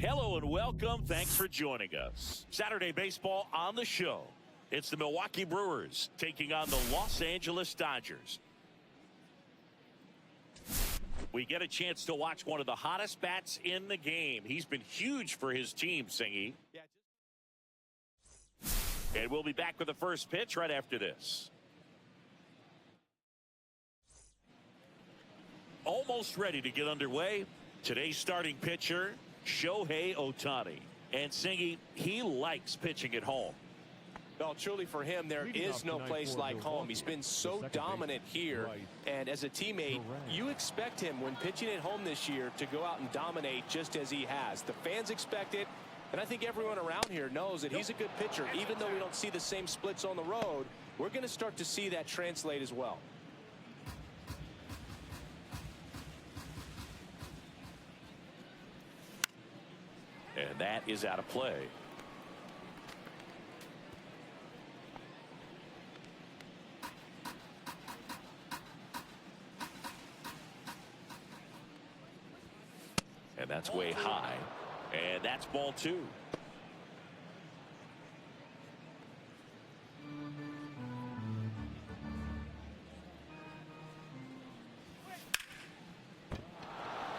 Hello and welcome. Thanks for joining us. Saturday baseball on the show. It's the Milwaukee Brewers taking on the Los Angeles Dodgers. We get a chance to watch one of the hottest bats in the game. He's been huge for his team, Singy. And we'll be back with the first pitch right after this. Almost ready to get underway. Today's starting pitcher, Shohei Ohtani. And Singy, he likes pitching at home. Well, truly for him, there is no place like home. He's been so dominant here. And as a teammate, you expect him when pitching at home this year to go out and dominate just as he has. The fans expect it. And I think everyone around here knows that he's a good pitcher. Even though we don't see the same splits on the road, we're going to start to see that translate as well. And that is out of play. And that's way high. And that's ball two.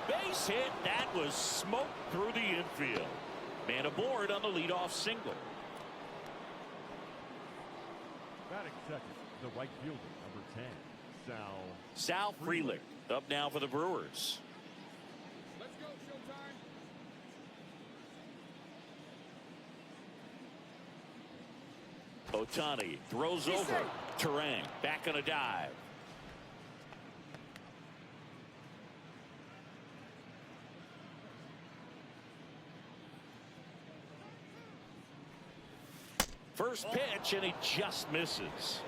Base hit. That was smoked through the infield. Man aboard on the leadoff single. Batting second, the right fielder, number 10, Sal Frelick up now for the Brewers. Let's go, showtime. Ohtani throws over. Terang back on a dive. First pitch, and he just misses.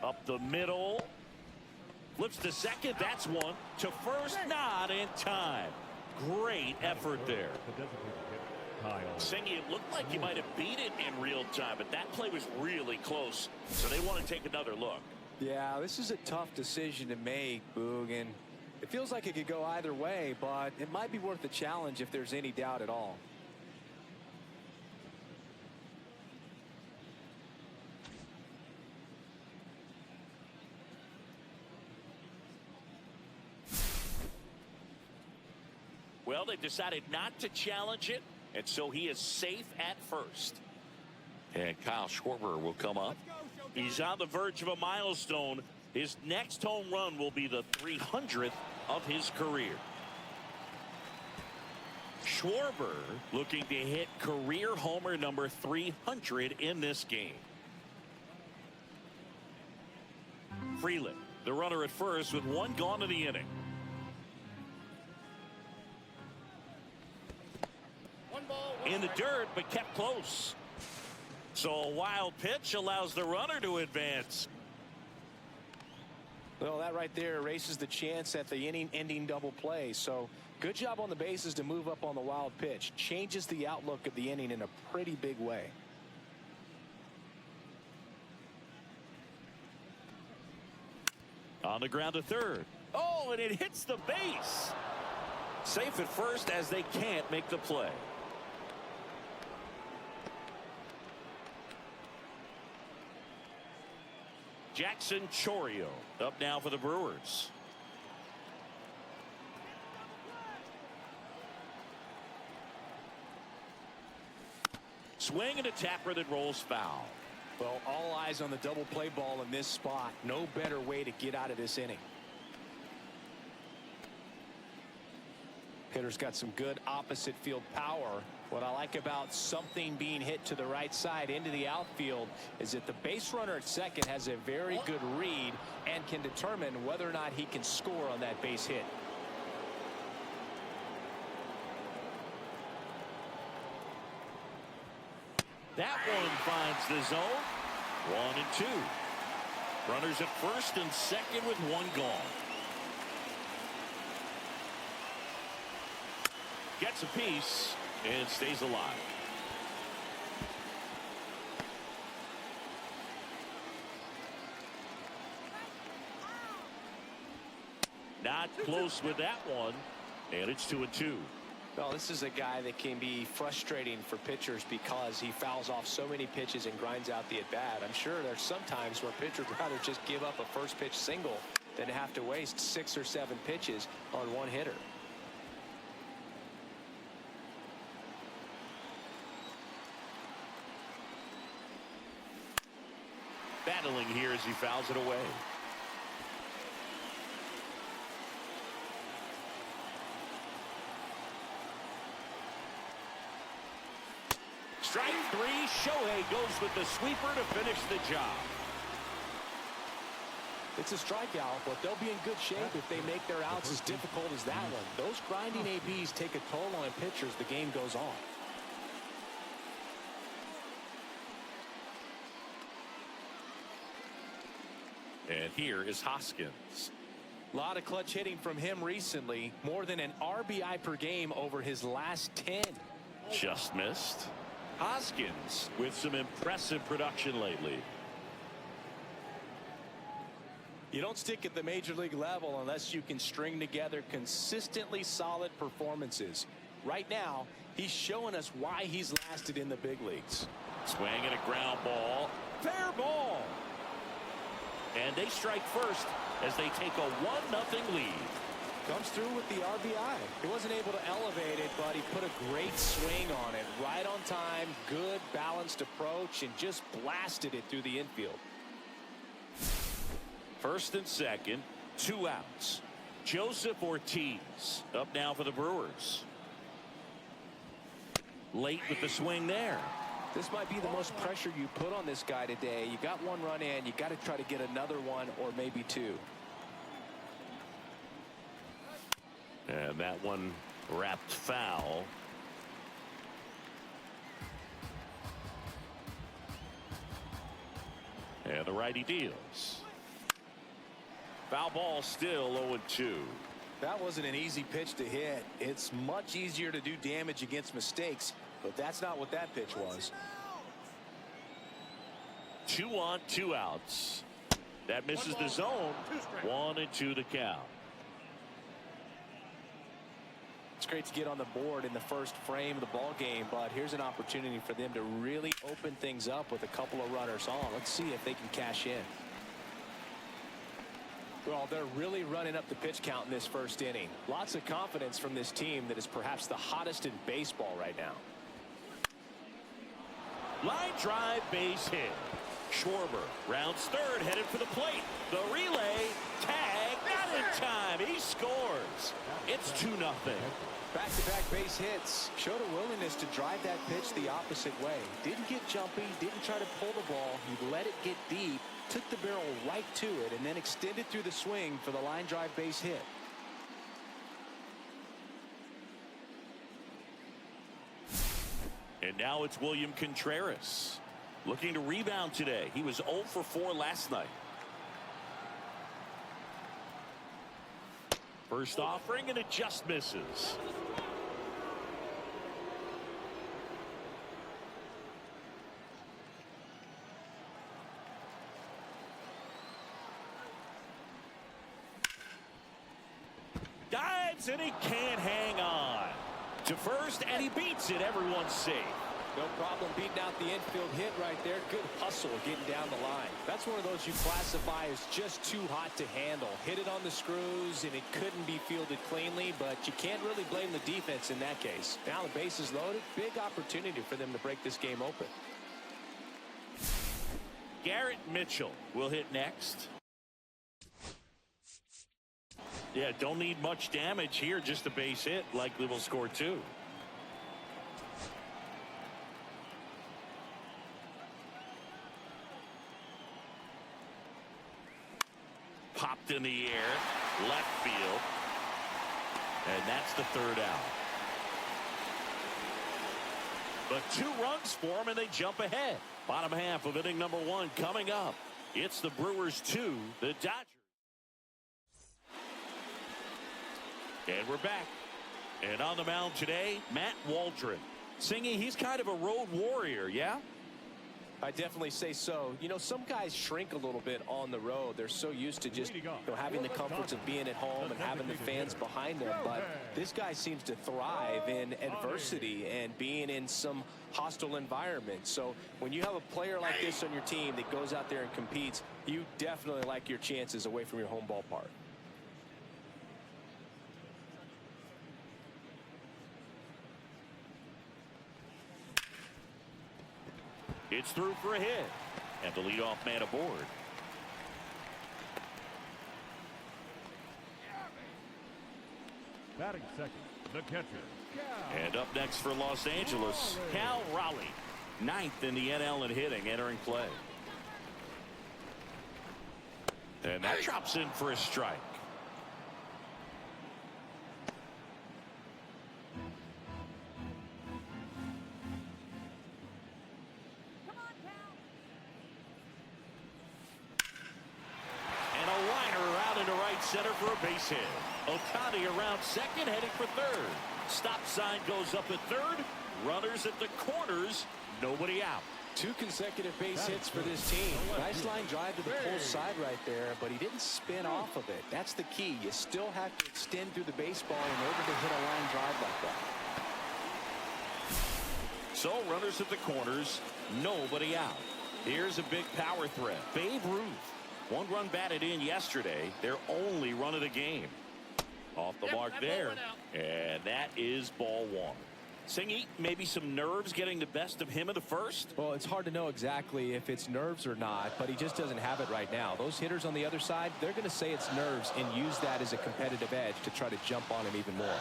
Up the middle. Flips to second. That's one. To first, not in time. Great effort there. Singy, it looked like you might have beat it in real time, but that play was really close, so they want to take another look. Yeah, this is a tough decision to make, Boog, and it feels like it could go either way, but it might be worth the challenge if there's any doubt at all. Well, they've decided not to challenge it, and so he is safe at first. And Kyle Schwarber will come up. He's on the verge of a milestone. His next home run will be the 300th of his career. Schwarber looking to hit career homer number 300 in this game. Frelick, the runner at first with one gone in the inning. In the dirt, but kept close. So a wild pitch allows the runner to advance. Well, that right there erases the chance at the inning-ending double play. So good job on the bases to move up on the wild pitch. Changes the outlook of the inning in a pretty big way. On the ground to third. Oh, and it hits the base. Safe at first as they can't make the play. Jackson Chourio up now for the Brewers. Swing and a tapper that rolls foul. Well, all eyes on the double play ball in this spot. No better way to get out of this inning. Hitter's got some good opposite field power. What I like about something being hit to the right side into the outfield is that the base runner at second has a very good read and can determine whether or not he can score on that base hit. That one finds the zone. 1-2. Runners at first and second with one gone. Gets a piece. and stays alive. Not close with that one, and it's 2-2. Well, this is a guy that can be frustrating for pitchers because he fouls off so many pitches and grinds out the at-bat. I'm sure there's some times where pitchers would rather just give up a first pitch single than have to waste 6 or 7 pitches on one hitter. Battling here as he fouls it away. Strike 3. Shohei goes with the sweeper to finish the job. It's a strikeout, but they'll be in good shape if they make their outs as difficult as that one. Those grinding ABs take a toll on pitchers. The game goes on. And here is Hoskins. A lot of clutch hitting from him recently. More than an RBI per game over his last 10. Just missed. Hoskins with some impressive production lately. You don't stick at the major league level unless you can string together consistently solid performances. Right now, he's showing us why he's lasted in the big leagues. Swing and a ground ball. Fair ball. And they strike first as they take a 1-0 lead. Comes through with the RBI. He wasn't able to elevate it, but he put a great swing on it. Right on time, good balanced approach, and just blasted it through the infield. First and second, 2 outs. Joseph Ortiz up now for the Brewers. Late with the swing there. This might be the most pressure you put on this guy today. You got 1 run in, you got to try to get another 1 or maybe 2. And that one wrapped foul. And the righty deals. Foul ball still 0-2. That wasn't an easy pitch to hit. It's much easier to do damage against mistakes, but that's not what that pitch was. 2 on, 2 outs. That misses the zone. 1-2 to count. It's great to get on the board in the first frame of the ball game, but here's an opportunity for them to really open things up with a couple of runners on. Let's see if they can cash in. Well, they're really running up the pitch count in this first inning. Lots of confidence from this team that is perhaps the hottest in baseball right now. Line drive, base hit. Schwarber rounds third, headed for the plate. The relay, tag, not in time. He scores. It's 2-0. Back-to-back base hits. Showed a willingness to drive that pitch the opposite way. Didn't get jumpy, didn't try to pull the ball. He let it get deep, took the barrel right to it, and then extended through the swing for the line drive base hit. And now it's William Contreras. Looking to rebound today. He was 0 for 4 last night. First offering, and it just misses. Dives, and he can't hang on. To first, and he beats it. Everyone's safe. No problem beating out the infield hit right there. Good hustle getting down the line. That's one of those you classify as just too hot to handle. Hit it on the screws, and it couldn't be fielded cleanly, but you can't really blame the defense in that case. Now the base is loaded. Big opportunity for them to break this game open. Garrett Mitchell will hit next. Yeah, don't need much damage here. Just a base hit. Likely will score 2. Popped in the air, left field, and that's the 3rd out. But 2 runs for them, and they jump ahead. Bottom half of inning number 1 coming up. It's the Brewers 2, the Dodgers. And we're back. And on the mound today, Matt Waldron. Singy, he's kind of a road warrior, yeah? I definitely say so. You know, some guys shrink a little bit on the road. They're so used to just having the comforts of being at home and having the fans behind them. But this guy seems to thrive in adversity and being in some hostile environment. So when you have a player like this on your team that goes out there and competes, you definitely like your chances away from your home ballpark. It's through for a hit. And the leadoff man aboard. Batting second, the catcher. And up next for Los Angeles, Cal Raleigh. 9th in the NL in hitting, entering play. And that drops in for a strike. Center for a base hit. Otani around second, heading for third. Stop sign goes up at third. Runners at the corners. Nobody out. 2 consecutive base hits for this team. Nice line drive to the pull side right there, but he didn't spin off of it. That's the key. You still have to extend through the baseball in order to hit a line drive like that. So runners at the corners. Nobody out. Here's a big power threat. Babe Ruth. 1 run batted in yesterday, their only run of the game. Off the mark there, and that is ball 1. Singy, maybe some nerves getting the best of him in the first? Well, it's hard to know exactly if it's nerves or not, but he just doesn't have it right now. Those hitters on the other side, they're going to say it's nerves and use that as a competitive edge to try to jump on him even more.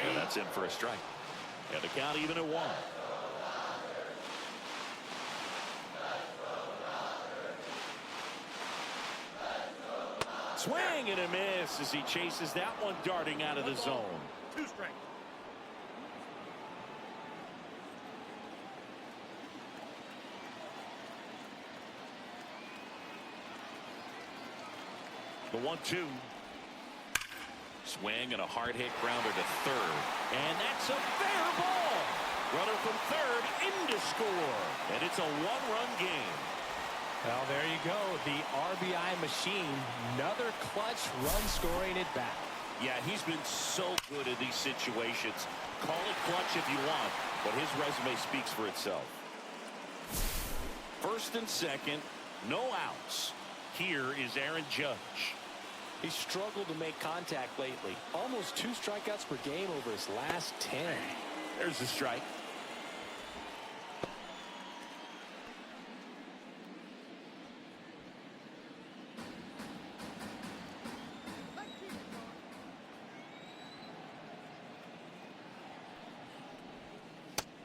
And that's in for a strike. And the count even at 1. Swing and a miss as he chases that one darting out of the zone. 2 strikes. The 1-2. Swing and a hard hit grounder to third. And that's a fair ball. Runner from third in to score. And it's a 1-run game. Well, there you go. The RBI machine. Another clutch run scoring at bat. Yeah, he's been so good in these situations. Call it clutch if you want, but his resume speaks for itself. First and second, no outs. Here is Aaron Judge. He's struggled to make contact lately. Almost 2 strikeouts per game over his last 10. There's the strike.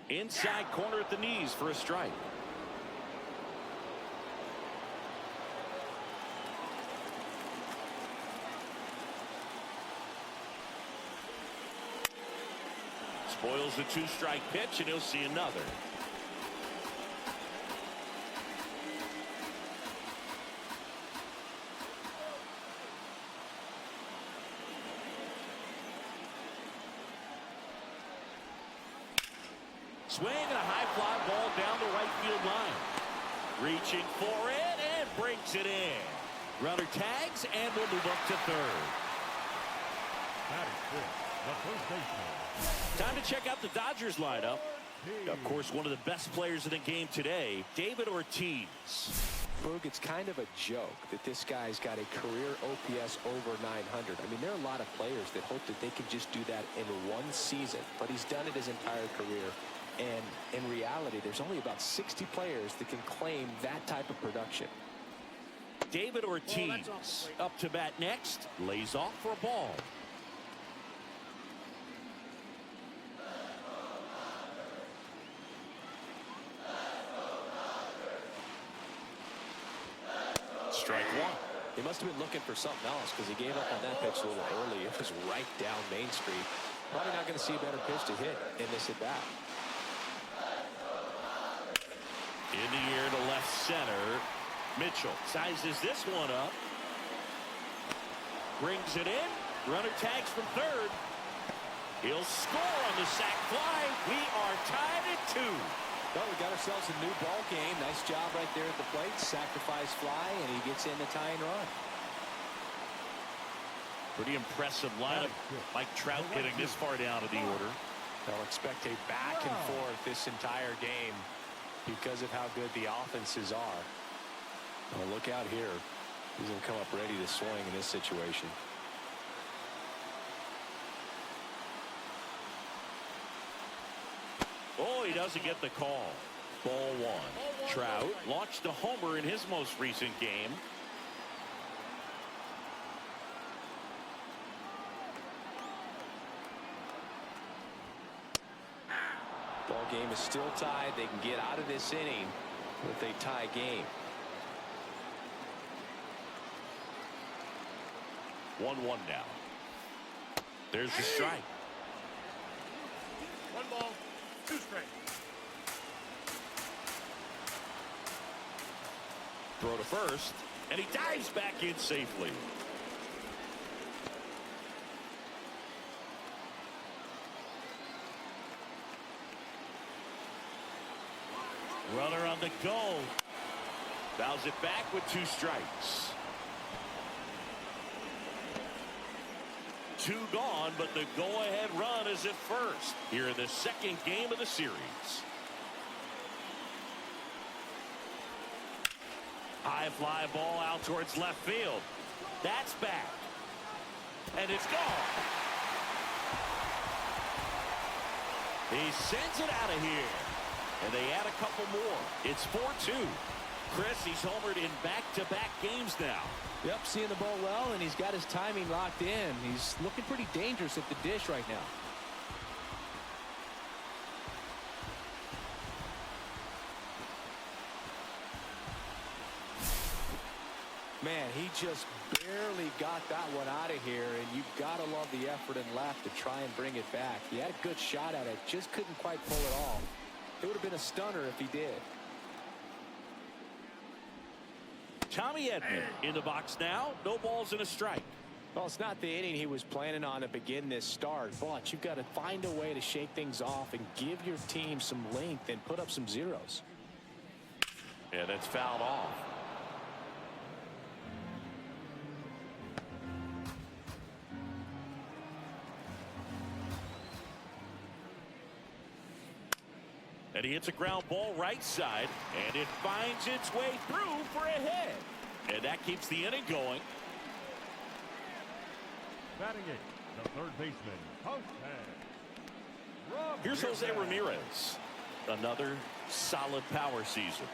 Inside corner at the knees for a strike. Spoils the 2-strike pitch, and he'll see another. Swing and a high fly ball down the right field line. Reaching for it and brings it in. Runner tags and will move up to third. Batting fifth, the first baseman. Time to check out the Dodgers lineup. Of course, one of the best players in the game today, David Ortiz. Boog, it's kind of a joke that this guy's got a career OPS over 900. I mean, there are a lot of players that hope that they can just do that in 1 season, but he's done it his entire career. And in reality, there's only about 60 players that can claim that type of production. David Ortiz up to bat next, lays off for a ball. Strike 1. He must have been looking for something else because he gave up on that pitch a little early. It was right down Main Street. Probably not going to see a better pitch to hit in this at bat. In the air to left center. Mitchell sizes this one up. Brings it in. Runner tags from third. He'll score on the sac fly. We are tied at 2. Well, we got ourselves a new ball game. Nice job right there at the plate. Sacrifice fly, and he gets in the tying run. Pretty impressive lineup. Mike Trout getting this far down to the order. They'll expect a back and forth this entire game because of how good the offenses are. Well, look out here. He's going to come up ready to swing in this situation. Oh, he doesn't get the call. Ball 1. Trout launched a homer in his most recent game. Ball game is still tied. They can get out of this inning with a tie game. 1-1 now. There's the strike. 1 ball, 2 strikes. Throw to first, and he dives back in safely. Runner on the go. Fouls it back with 2 strikes. 2 gone, but the go-ahead run is at first here in the second game of the series. High fly ball out towards left field. That's back. And it's gone. He sends it out of here. And they add a couple more. It's 4-2. Chris, he's homered in back-to-back games now. Yep, seeing the ball well, and he's got his timing locked in. He's looking pretty dangerous at the dish right now. Man, he just barely got that one out of here, and you've got to love the effort and left to try and bring it back. He had a good shot at it, just couldn't quite pull it off. It would have been a stunner if he did. Tommy Edman in the box now. No balls and a strike. Well, it's not the inning he was planning on to begin this start, but you've got to find a way to shake things off and give your team some length and put up some zeros. And it's fouled off. And he hits a ground ball right side, and it finds its way through for a hit. And that keeps the inning going. Batting 8, the third baseman, Ramirez. Here's Jose Ramirez. Another solid power season.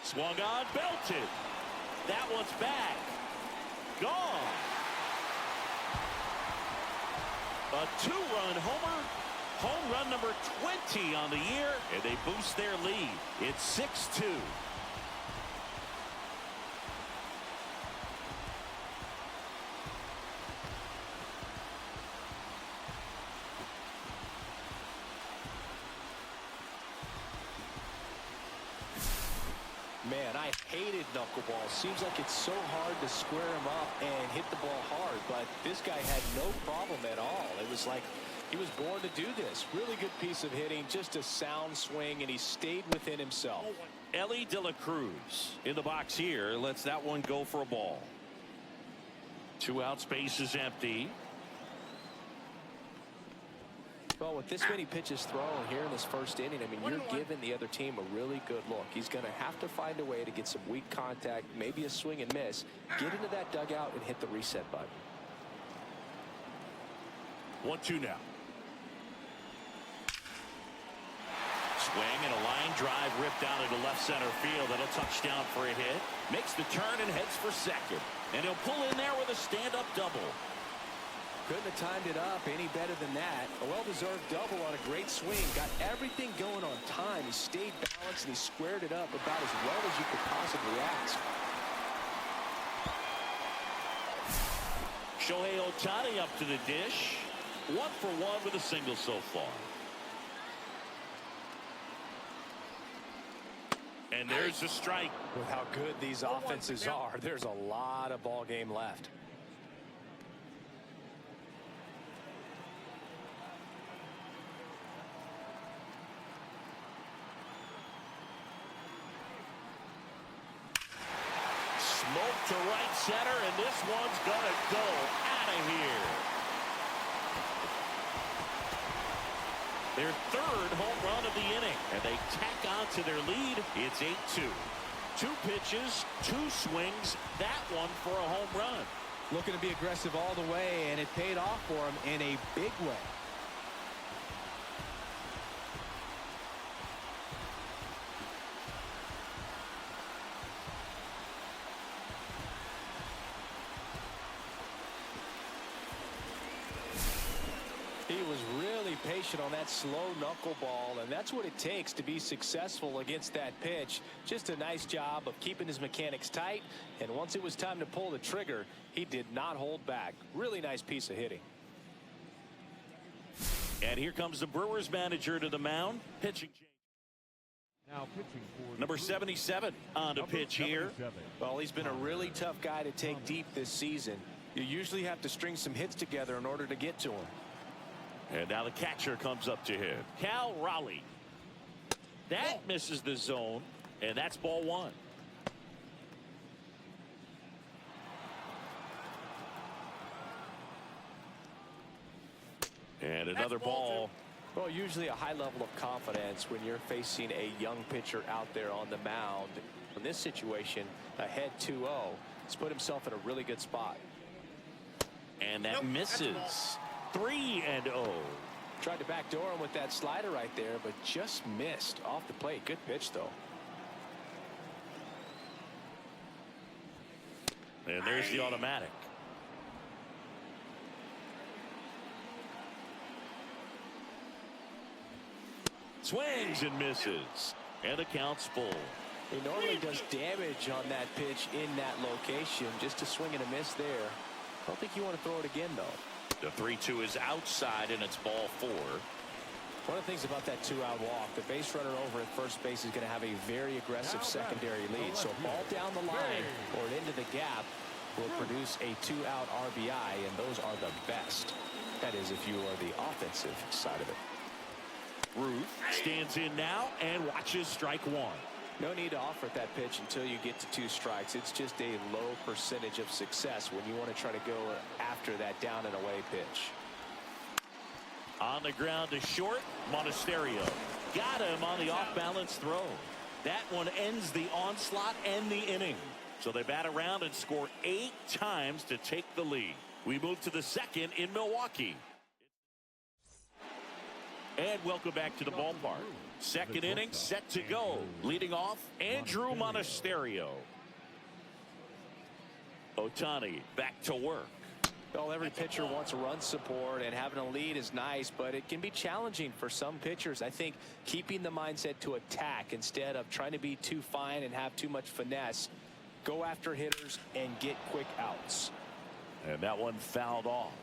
Swung on, belted. That one's back. Gone. A 2-run homer. Home run number 20 on the year, and they boost their lead. It's 6-2. Man, I hated knuckleball. Seems like it's so hard to square him up and hit the ball hard, but this guy had no problem at all. It was like he was born to do this. Really good piece of hitting, just a sound swing, and he stayed within himself. Ellie De La Cruz in the box here. Lets that one go for a ball. 2 out, space is empty. Well, with this many pitches thrown here in this first inning, I mean, you're giving the other team a really good look. He's going to have to find a way to get some weak contact, maybe a swing and miss, get into that dugout and hit the reset button. 1-2 now. Swing and a line drive ripped out into left center field. That'll touch down for a hit. Makes the turn and heads for second. And he'll pull in there with a stand-up double. Couldn't have timed it up any better than that. A well-deserved double on a great swing. Got everything going on time. He stayed balanced and he squared it up about as well as you could possibly ask. Shohei Ohtani up to the dish. 1 for 1 with a single so far. And there's the strike. With how good these offenses are, there's a lot of ball game left. Hope to right center, and this one's gonna go out of here. Their third home run of the inning, and they tack on to their lead. It's 8-2. 2 pitches, 2 swings, that one for a home run. Looking to be aggressive all the way, and it paid off for him in a big way. He was really patient on that slow knuckleball, and that's what it takes to be successful against that pitch. Just a nice job of keeping his mechanics tight, and once it was time to pull the trigger, he did not hold back. Really nice piece of hitting. And here comes the Brewers manager to the mound. Pitching change. Now pitching for Number 77 on the pitch here. Well, he's been a really tough guy to take deep this season. You usually have to string some hits together in order to get to him. And now the catcher comes up to him. Cal Raleigh. That misses the zone, and that's ball 1. And another ball. Well, usually a high level of confidence when you're facing a young pitcher out there on the mound. In this situation, ahead 2-0. He's put himself in a really good spot. And that misses. 3-0. Tried to backdoor him with that slider right there, but just missed off the plate. Good pitch, though. And there's the automatic. Swings and misses. And the count's full. He normally does damage on that pitch in that location. Just a swing and a miss there. I don't think you want to throw it again, though. The 3-2 is outside, and it's ball 4. One of the things about that 2-out walk, the base runner over at first base is going to have a very aggressive secondary lead. So ball down the line or into the gap will produce a 2-out RBI, and those are the best. That is, if you are the offensive side of it. Ruth stands in now and watches strike 1. No need to offer at that pitch until you get to 2 strikes. It's just a low percentage of success when you want to try to go after that down and away pitch. On the ground to short, Monasterio got him on the off-balance throw. That one ends the onslaught and the inning. So they bat around and score 8 times to take the lead. We move to the second in Milwaukee. And welcome back to the ballpark. Second inning set to go. Leading off, Andrew Monasterio. Ohtani back to work. Well, every pitcher wants run support, and having a lead is nice, but it can be challenging for some pitchers. I think keeping the mindset to attack instead of trying to be too fine and have too much finesse. Go after hitters and get quick outs. And that one fouled off.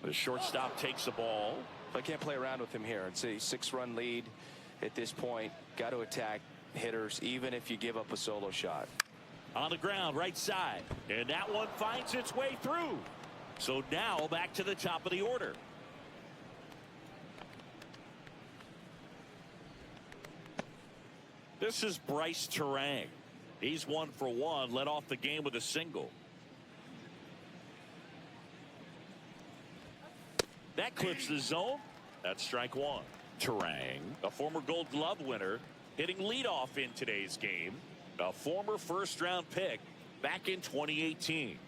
The shortstop takes the ball. I can't play around with him here. It's a 6-run lead at this point. Got to attack hitters even if you give up a solo shot. On the ground, right side. And that one finds its way through. So now back to the top of the order. This is Bryce Terang. He's 1 for 1, led off the game with a single. That clips the zone. That's strike 1. Terang, a former Gold Glove winner, hitting leadoff in today's game. A former first-round pick back in 2018.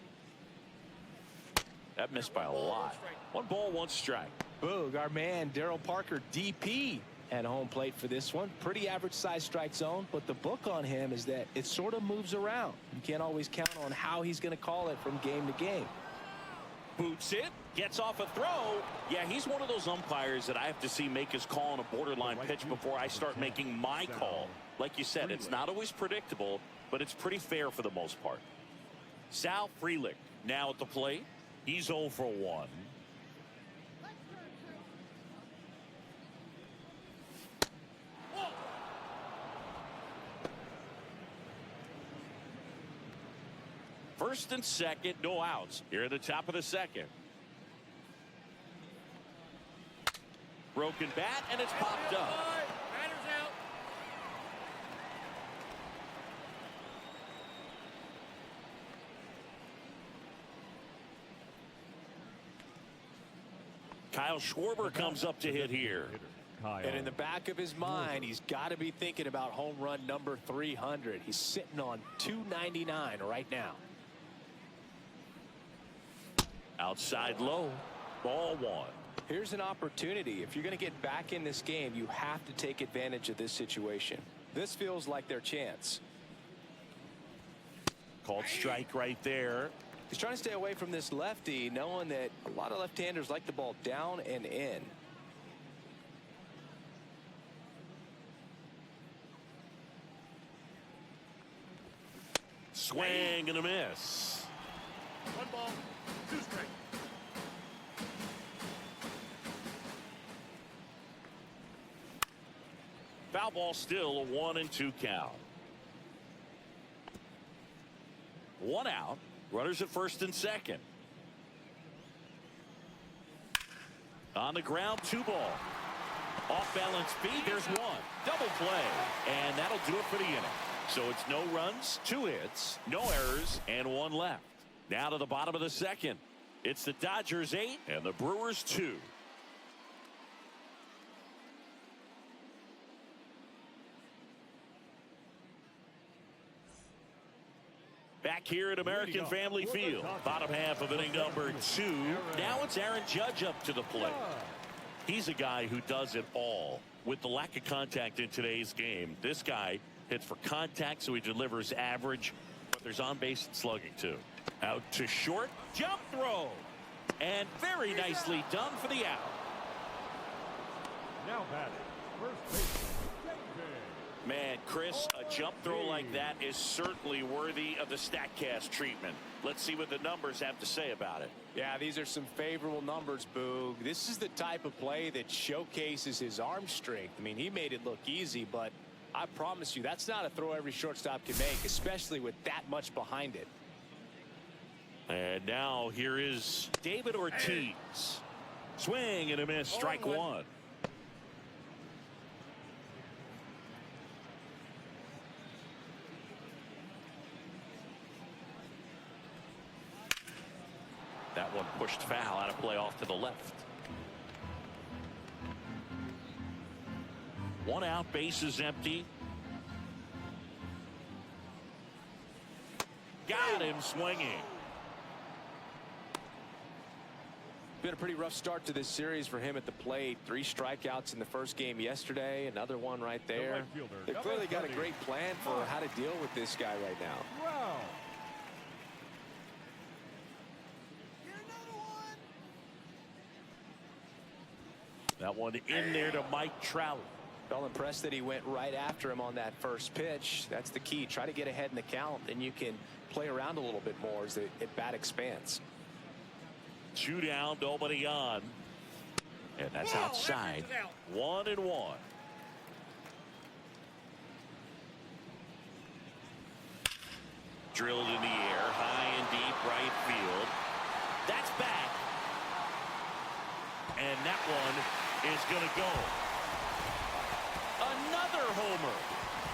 That missed by a lot. 1 ball, 1 strike. Boog, our man Daryl Parker, DP, at home plate for this one. Pretty average size strike zone, but the book on him is that it sort of moves around. You can't always count on how he's going to call it from game to game. Boots it, gets off a throw. Yeah, he's one of those umpires that I have to see make his call on a borderline pitch before I start making my call. Like you said, it's not always predictable, but it's pretty fair for the most part. Sal Frelick now at the plate. He's 0 for 1. First and second, no outs. Here at the top of the second. Broken bat, and it's popped up. Batter's out. Kyle Schwarber comes up to hit here. And in the back of his mind, he's got to be thinking about home run number 300. He's sitting on 299 right now. Outside low, ball one. Here's an opportunity. If you're going to get back in this game, you have to take advantage of this situation. This feels like their chance. Called strike right there. He's trying to stay away from this lefty, knowing that a lot of left-handers like the ball down and in. Swing and a miss. 1 ball, 2 strikes. Foul ball, still a 1-2 count. 1 out. Runners at first and second. On the ground, 2 ball. Off balance feed, there's 1. Double play. And that'll do it for the inning. So it's no runs, 2 hits, no errors, and 1 left. Now to the bottom of the second. It's the Dodgers 8 and the Brewers 2. Back here at American Family Field, bottom half of inning number 2. Now it's Aaron Judge up to the plate. He's a guy who does it all. With the lack of contact in today's game, this guy hits for contact, so he delivers average, but there's on-base slugging too. Out to short, jump throw, and very nicely done for the out. Now batting, first baseman. Man, Chris, a jump throw like that is certainly worthy of the StatCast treatment. Let's see what the numbers have to say about it. Yeah, these are some favorable numbers, Boog. This is the type of play that showcases his arm strength. I mean, he made it look easy, but I promise you, that's not a throw every shortstop can make, especially with that much behind it. And now here is David Ortiz. Swing and a miss, strike 1. That one pushed foul, out of play off to the left. 1 out, base is empty. Got him swinging. Been a pretty rough start to this series for him at the plate. 3 strikeouts in the first game yesterday, another one right there. They've clearly got a great plan for how to deal with this guy right now. Wow. That one in there to Mike Trout. Felt impressed that he went right after him on that first pitch. That's the key. Try to get ahead in the count, and you can play around a little bit more as the at-bat expands. 2 down, nobody on. And that's outside. 1-1. Drilled in the air, high and deep right field. That's back. And that one is going to go. Another homer.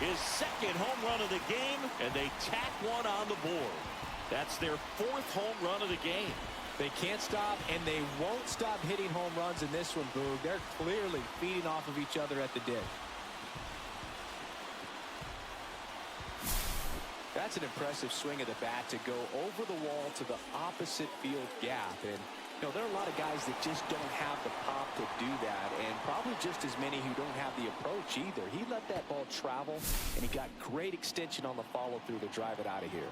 His second home run of the game, and they tack one on the board. That's their 4th home run of the game. They can't stop, and they won't stop hitting home runs in this one, Boog. They're clearly feeding off of each other at the dish. That's an impressive swing of the bat to go over the wall to the opposite field gap. And you know, there are a lot of guys that just don't have the pop to do that, and probably just as many who don't have the approach either. He let that ball travel, and he got great extension on the follow-through to drive it out of here.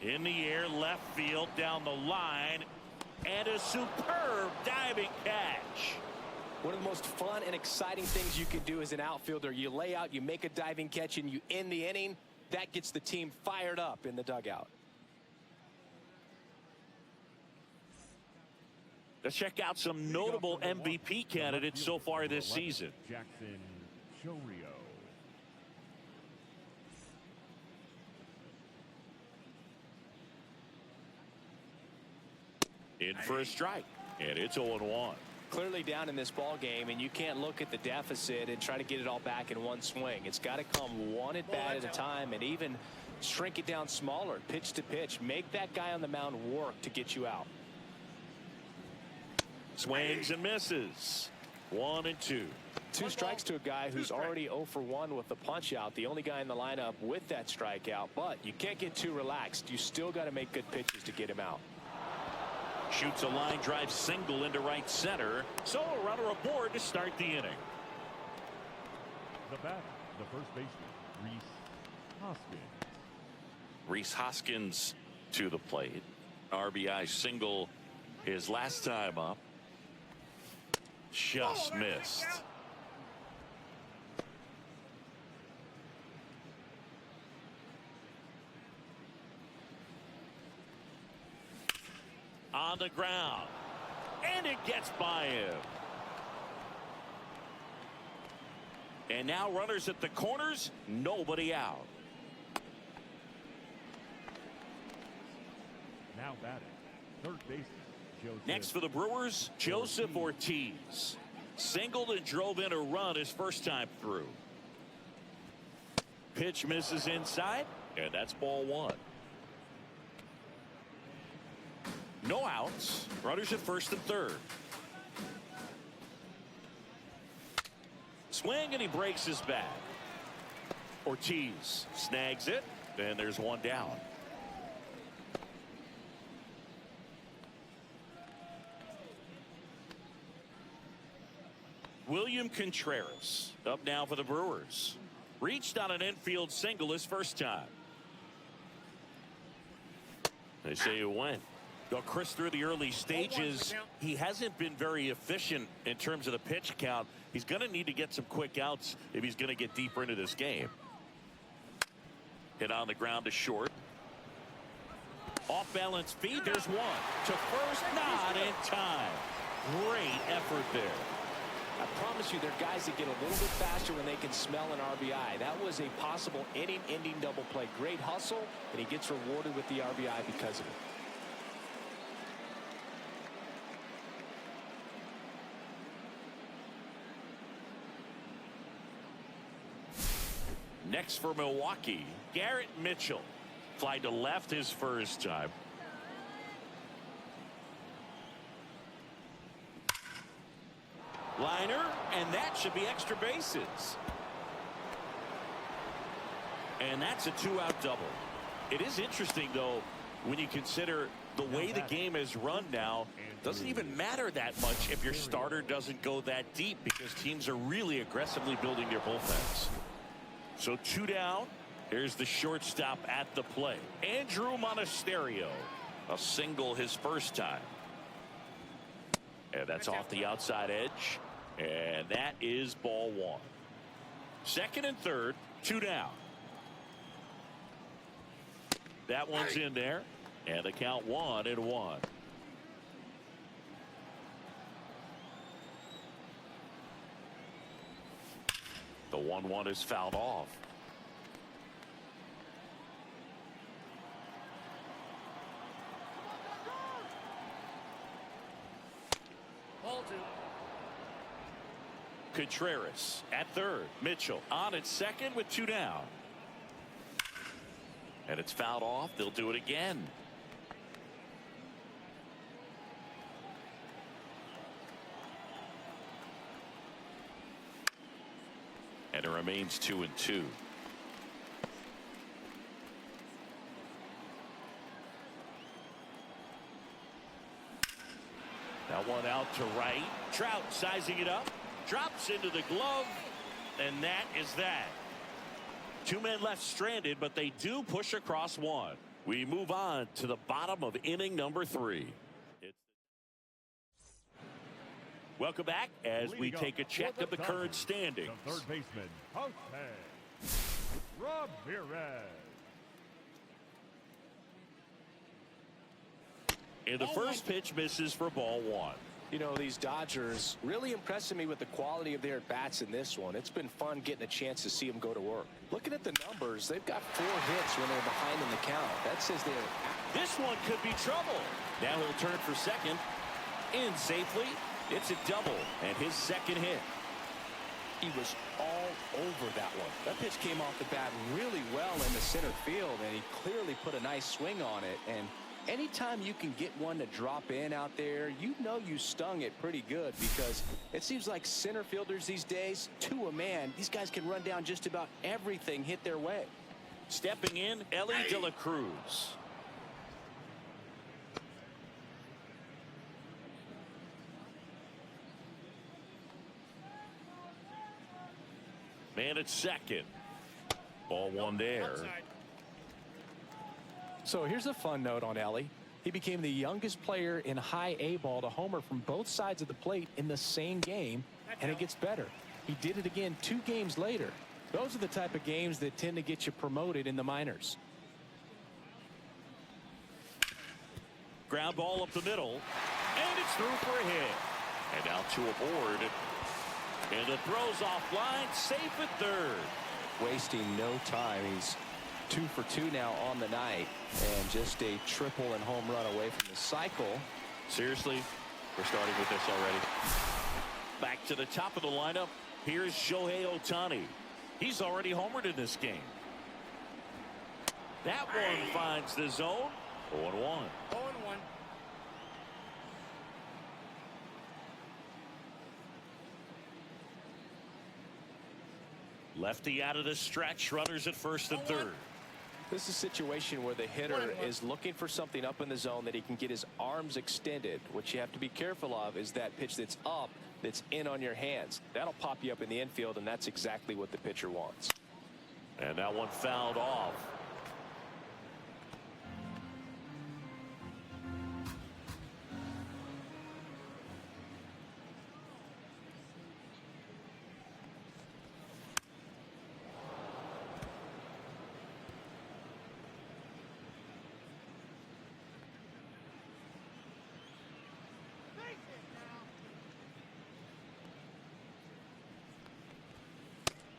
In the air, left field, down the line, and a superb diving catch. One of the most fun and exciting things you can do as an outfielder. You lay out, you make a diving catch, and you end the inning. That gets the team fired up in the dugout. Let's check out some notable MVP candidates so far this season. Jackson Chorio. In for a strike. And it's 0-1. Clearly down in this ball game, and you can't look at the deficit and try to get it all back in one swing. It's got to come one at bat at a time, and even shrink it down smaller, pitch to pitch. Make that guy on the mound work to get you out. Swings and misses. 1-2. 2 strikes to a guy who's already 0 for 1 with the punch out. The only guy in the lineup with that strikeout, but you can't get too relaxed. You still got to make good pitches to get him out. Shoots a line drive single into right center. So a runner aboard to start the inning. The batter, the first baseman, Rhys Hoskins. Rhys Hoskins to the plate. RBI single his last time up. Just missed. On the ground, and it gets by him. And now runners at the corners, nobody out. Now batting, third baseman, Joseph. Next for the Brewers, Joseph Ortiz. Singled and drove in a run his first time through. Pitch misses inside, and that's ball 1. No outs. Runners at first and third. Swing, and he breaks his bat. Ortiz snags it, and there's 1 down. William Contreras up now for the Brewers. Reached on an infield single his first time. They say it went. Well, Chris, through the early stages, he hasn't been very efficient in terms of the pitch count. He's going to need to get some quick outs if he's going to get deeper into this game. Hit on the ground to short. Off balance feed. There's 1 to first, not in time. Great effort there. I promise you, there are guys that get a little bit faster when they can smell an RBI. That was a possible inning-ending double play. Great hustle, and he gets rewarded with the RBI because of it. Next for Milwaukee, Garrett Mitchell. Fly to left his first time. Liner, and that should be extra bases. And that's a 2-out double. It is interesting, though, when you consider the way the game is run now. Doesn't even matter that much if your starter doesn't go that deep, because teams are really aggressively building their bullpens. So 2 down. Here's the shortstop at the plate. Andrew Monasterio. A single his first time. And that's off the outside edge. And that is ball 1. Second and third, 2 down. That one's in there. And the count 1-1. The 1-1 is fouled off. Ball 2. Contreras at third. Mitchell on at second with 2 down. And it's fouled off. They'll do it again. And it remains 2-2. That one out to right. Trout sizing it up. Drops into the glove. And that is that. 2 men left stranded, but they do push across 1. We move on to the bottom of inning number 3. Welcome back as we take a check of the current standings. The third baseman, Jose Ramirez. And the first pitch misses for ball 1. You know, these Dodgers really impressing me with the quality of their bats in this one. It's been fun getting a chance to see them go to work. Looking at the numbers, they've got 4 hits when they're behind in the count. That says they're... This one could be trouble. Now he'll turn for second. In safely. It's a double and his second hit. He was all over that one. That pitch came off the bat really well in the center field, and he clearly put a nice swing on it. And anytime you can get one to drop in out there, you know you stung it pretty good, because it seems like center fielders these days, to a man, these guys can run down just about everything hit their way. Stepping in, Ellie De La Cruz. Man at second. Ball one there. So here's a fun note on Ellie. He became the youngest player in high A ball to homer from both sides of the plate in the same game, and it gets better. He did it again 2 games later. Those are the type of games that tend to get you promoted in the minors. Ground ball up the middle, and it's through for a hit. And now 2 aboard. And the throw's offline, safe at third. Wasting no time. He's 2 for 2 now on the night, and just a triple and home run away from the cycle. Seriously, we're starting with this already. Back to the top of the lineup. Here's Shohei Ohtani. He's already homered in this game. That one finds the zone. 0-1. 0-1. Lefty out of the stretch. Runners at first and third. This is a situation where the hitter is looking for something up in the zone that he can get his arms extended. What you have to be careful of is that pitch that's up, that's in on your hands. That'll pop you up in the infield, and that's exactly what the pitcher wants. And that one fouled off.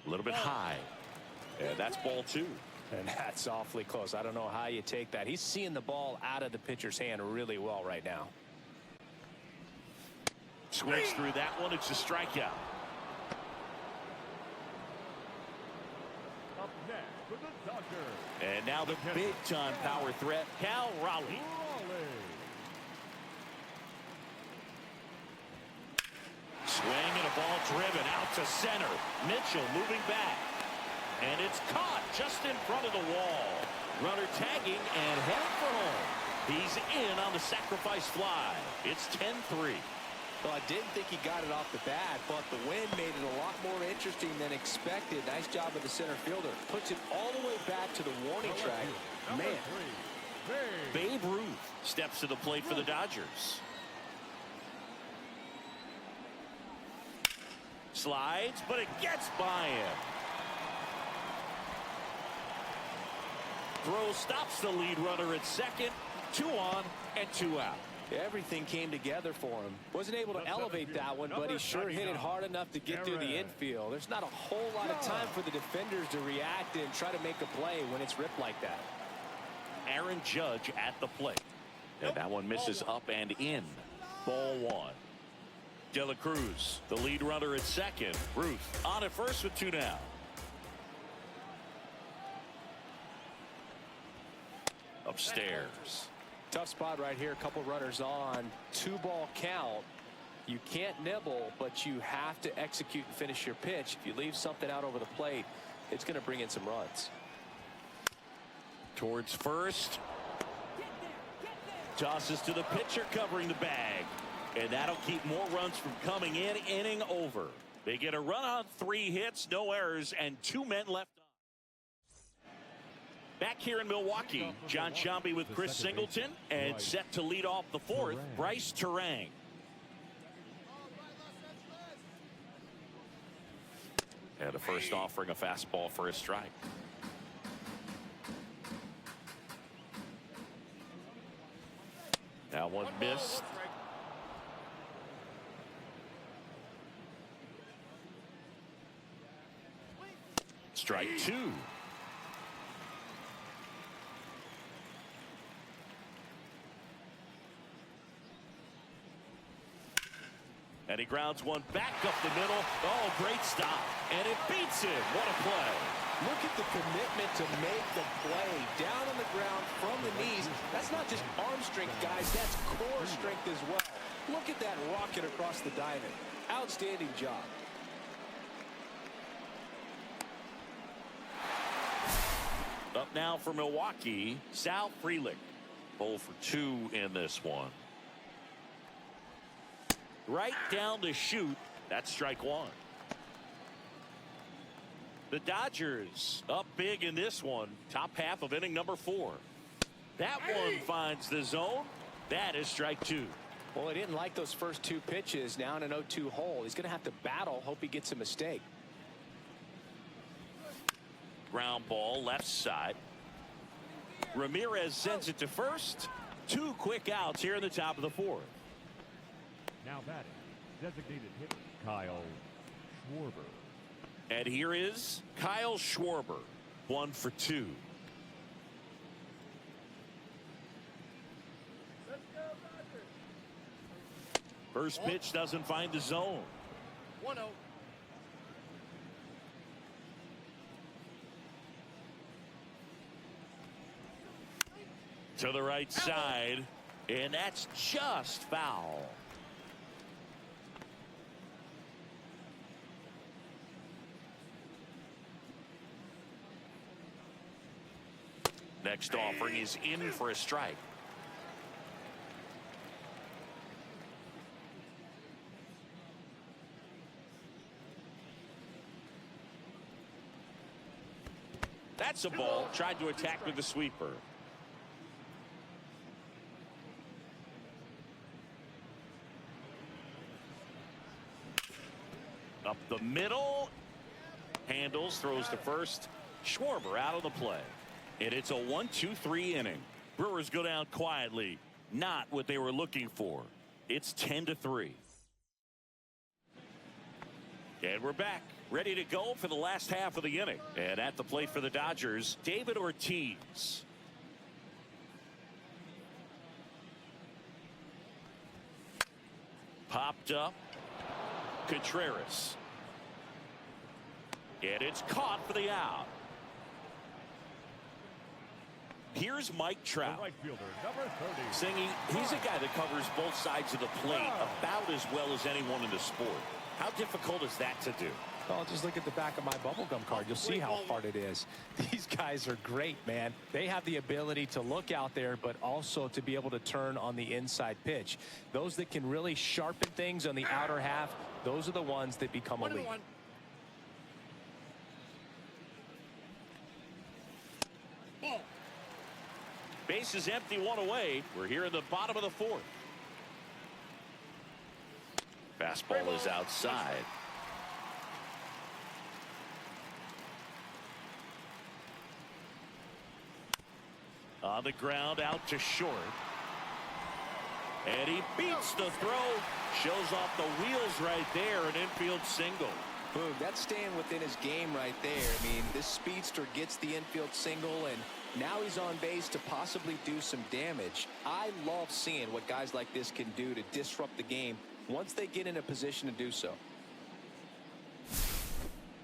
A little bit high. And that's ball 2. And that's awfully close. I don't know how you take that. He's seeing the ball out of the pitcher's hand really well right now. Swings through that one. It's a strikeout. Up next for the Dodgers. And now the big-time power threat, Cal Raleigh. Swing and a ball driven out to center. Mitchell moving back. And it's caught just in front of the wall. Runner tagging and heading for home. He's in on the sacrifice fly. It's 10-3. Well, I didn't think he got it off the bat, but the wind made it a lot more interesting than expected. Nice job of the center fielder. Puts it all the way back to the warning track. Man. Babe Ruth steps to the plate for the Dodgers. Slides, but it gets by him. Throw stops the lead runner at second. 2 on and 2 out. Everything came together for him. Wasn't able to elevate that one, but he sure hit it hard enough to get through the infield. There's not a whole lot of time for the defenders to react and try to make a play when it's ripped like that. Aaron Judge at the plate. And that one misses up and in. Ball 1. De La Cruz, the lead runner at second. Ruth on at first with 2 down. Upstairs. Tough spot right here. A couple runners on. 2-ball count. You can't nibble, but you have to execute and finish your pitch. If you leave something out over the plate, it's going to bring in some runs. Towards first. Tosses to the pitcher covering the bag. And that'll keep more runs from coming in. Inning over. They get a run on 3 hits, no errors, and 2 men left on. Back here in Milwaukee, John Shambi with Chris Singleton, and set to lead off the 4th, Bryce Terang. And a first offering a fastball for a strike. That one missed. Strike 2. And he grounds one back up the middle. Oh, great stop. And it beats him. What a play. Look at the commitment to make the play down on the ground from the knees. That's not just arm strength, guys. That's core strength as well. Look at that rocket across the diamond. Outstanding job. Up now for Milwaukee, Sal Frelick. 0 for 2 in this one. Right down to shoot. That's strike one. The Dodgers up big in this one. Top half of inning number 4. That one finds the zone. That is strike 2. Well, he didn't like those first 2 pitches. Now in an 0-2 hole. He's going to have to battle. Hope he gets a mistake. Ground ball left side. Ramirez sends it to first. 2 quick outs here in the top of the 4th. Now batting, designated hitter Kyle Schwarber. And here is Kyle Schwarber, 1 for 2. First pitch doesn't find the zone. 1-0. To the right side, and that's just foul. Next offering is in for a strike. That's a ball. Tried to attack with the sweeper. Up the middle. Handles, throws to first. Schwarber out of the play. And it's a 1-2-3 inning. Brewers go down quietly. Not what they were looking for. It's 10-3. And we're back. Ready to go for the last half of the inning. And at the plate for the Dodgers, David Ortiz. Popped up. Contreras. And it's caught for the out. Here's Mike Trout. Right fielder, number 30. Singing, he's a guy that covers both sides of the plate about as well as anyone in the sport. How difficult is that to do? Well, just look at the back of my bubblegum card. You'll see how hard it is. These guys are great, man. They have the ability to look out there, but also to be able to turn on the inside pitch. Those that can really sharpen things on the outer half, those are the ones that become elite. 1-1. Ball. Base is empty, 1 away. We're here in the bottom of the 4th. Fastball is outside. On the ground, out to short. And he beats the throw. Shows off the wheels right there. An infield single. Boom, that's staying within his game right there. I mean, this speedster gets the infield single, and now he's on base to possibly do some damage. I love seeing what guys like this can do to disrupt the game once they get in a position to do so.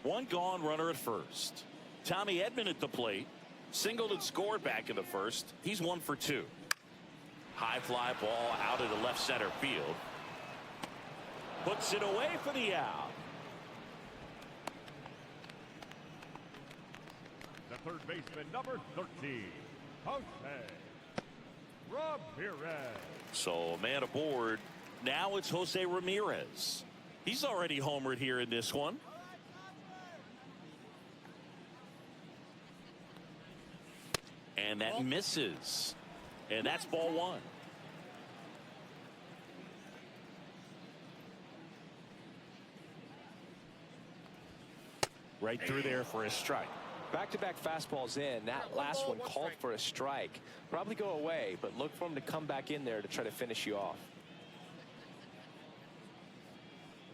1 gone, runner at first. Tommy Edman at the plate. Singled and scored back in the first. He's 1 for 2. High fly ball out into left center field. Puts it away for the out. The third baseman, number 13, Jose Ramirez. So a man aboard. Now it's Jose Ramirez. He's already homered here in this one. And that misses. And that's ball 1. Right through there for a strike. Back-to-back fastballs in. That last one called for a strike. Probably go away, but look for him to come back in there to try to finish you off.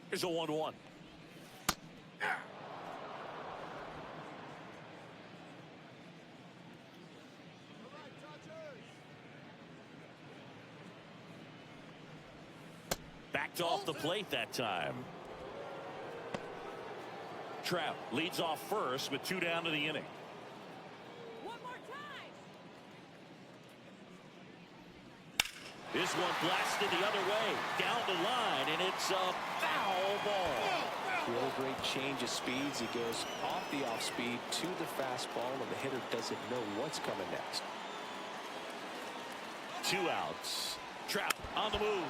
Here's a 1-1. Back Backed off the plate that time. Trout leads off first with 2 down to the inning. One more time. This one blasted the other way down the line, and it's a foul ball. Really great change of speeds. He goes off the off speed to the fastball, and the hitter doesn't know what's coming next. 2 outs. Trout on the move.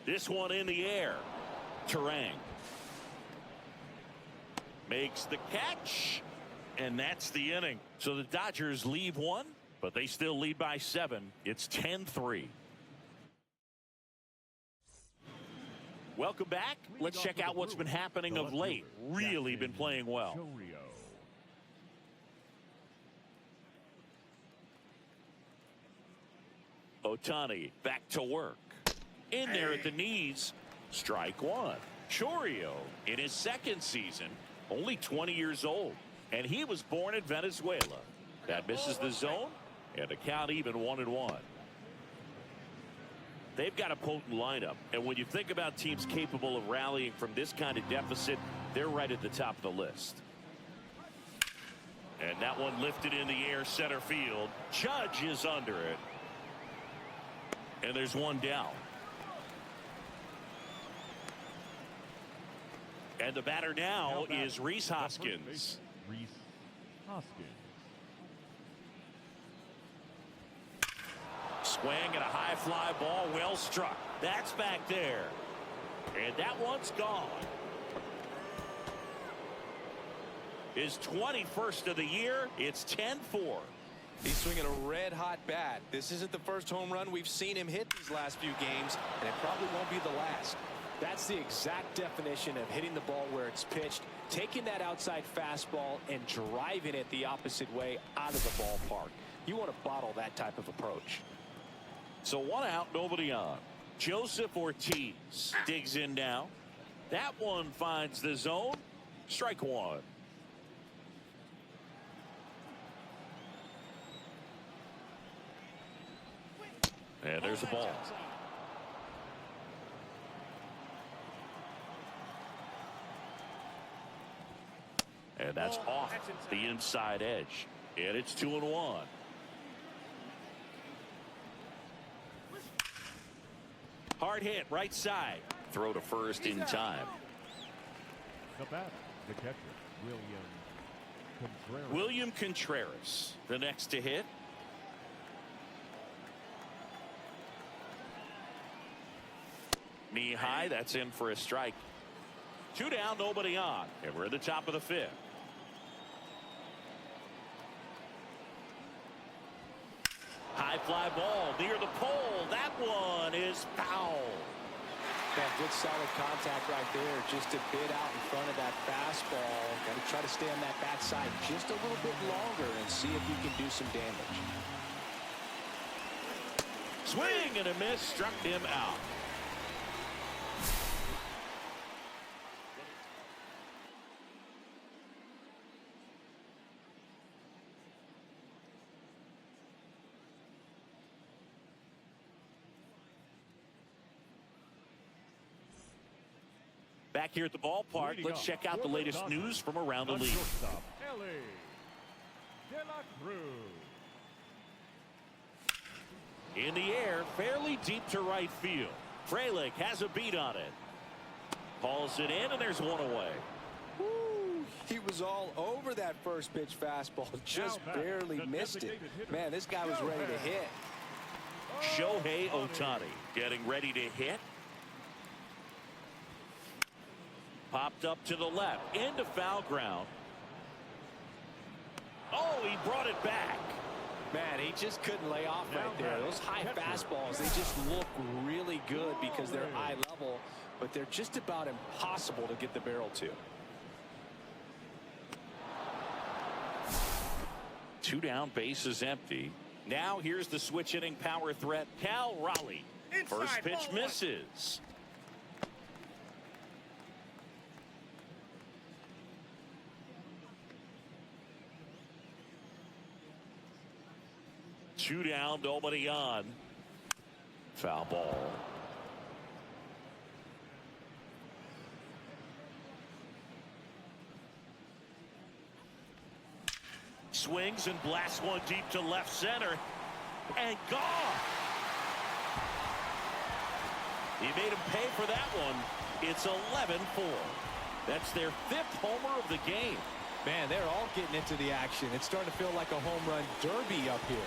This one in the air. Terang makes the catch, and that's the inning. So the Dodgers leave 1, but they still lead by 7. It's 10-3. Welcome back. Let's check out what's been happening of late. Really been playing well. Ohtani back to work. In there at the knees. Strike 1. Chourio in his 2nd season, only 20 years old, and he was born in Venezuela. That misses the zone, and the count even 1-1. They've got a potent lineup, and when you think about teams capable of rallying from this kind of deficit, they're right at the top of the list. And that one lifted in the air, center field. Judge is under it, and there's 1 down. And the batter now is Rhys Hoskins. Rhys Hoskins. Swing and a high fly ball, well struck. That's back there. And that one's gone. His 21st of the year. It's 10-4. He's swinging a red-hot bat. This isn't the first home run we've seen him hit these last few games, and it probably won't be the last. That's the exact definition of hitting the ball where it's pitched, taking that outside fastball and driving it the opposite way out of the ballpark. You want to bottle that type of approach. So 1 out, nobody on. Joseph Ortiz digs in now. That one finds the zone. Strike 1. And there's a ball. And that's off the inside edge. And it's 2-1. Hard hit, right side. Throw to first in time. The batter, the catcher, William Contreras, the next to hit. Knee high, that's in for a strike. 2 down, nobody on. And we're at the top of the 5th. High fly ball near the pole. That one is foul. That good solid contact right there, just a bit out in front of that fastball. Got to try to stay on that backside just a little bit longer and see if you can do some damage. Swing and a miss, struck him out. Back here at the ballpark, let's check out the latest news from around the league. In the air, fairly deep to right field. Frelick has a beat on it. Hauls it in, and there's 1 away. Woo, he was all over that first pitch fastball, just barely missed it. Man, this guy was ready to hit. Shohei Ohtani getting ready to hit. Popped up to the left, into foul ground. Oh, he brought it back. Man, he just couldn't lay off right there. Those high fastballs, they just look really good because they're eye level, but they're just about impossible to get the barrel to. 2 down, bases empty. Now here's the switch hitting power threat, Cal Raleigh. First pitch misses. 2 down, nobody on. Foul ball. Swings and blasts one deep to left center. And gone. He made him pay for that one. It's 11-4. That's their 5th homer of the game. Man, they're all getting into the action. It's starting to feel like a home run derby up here.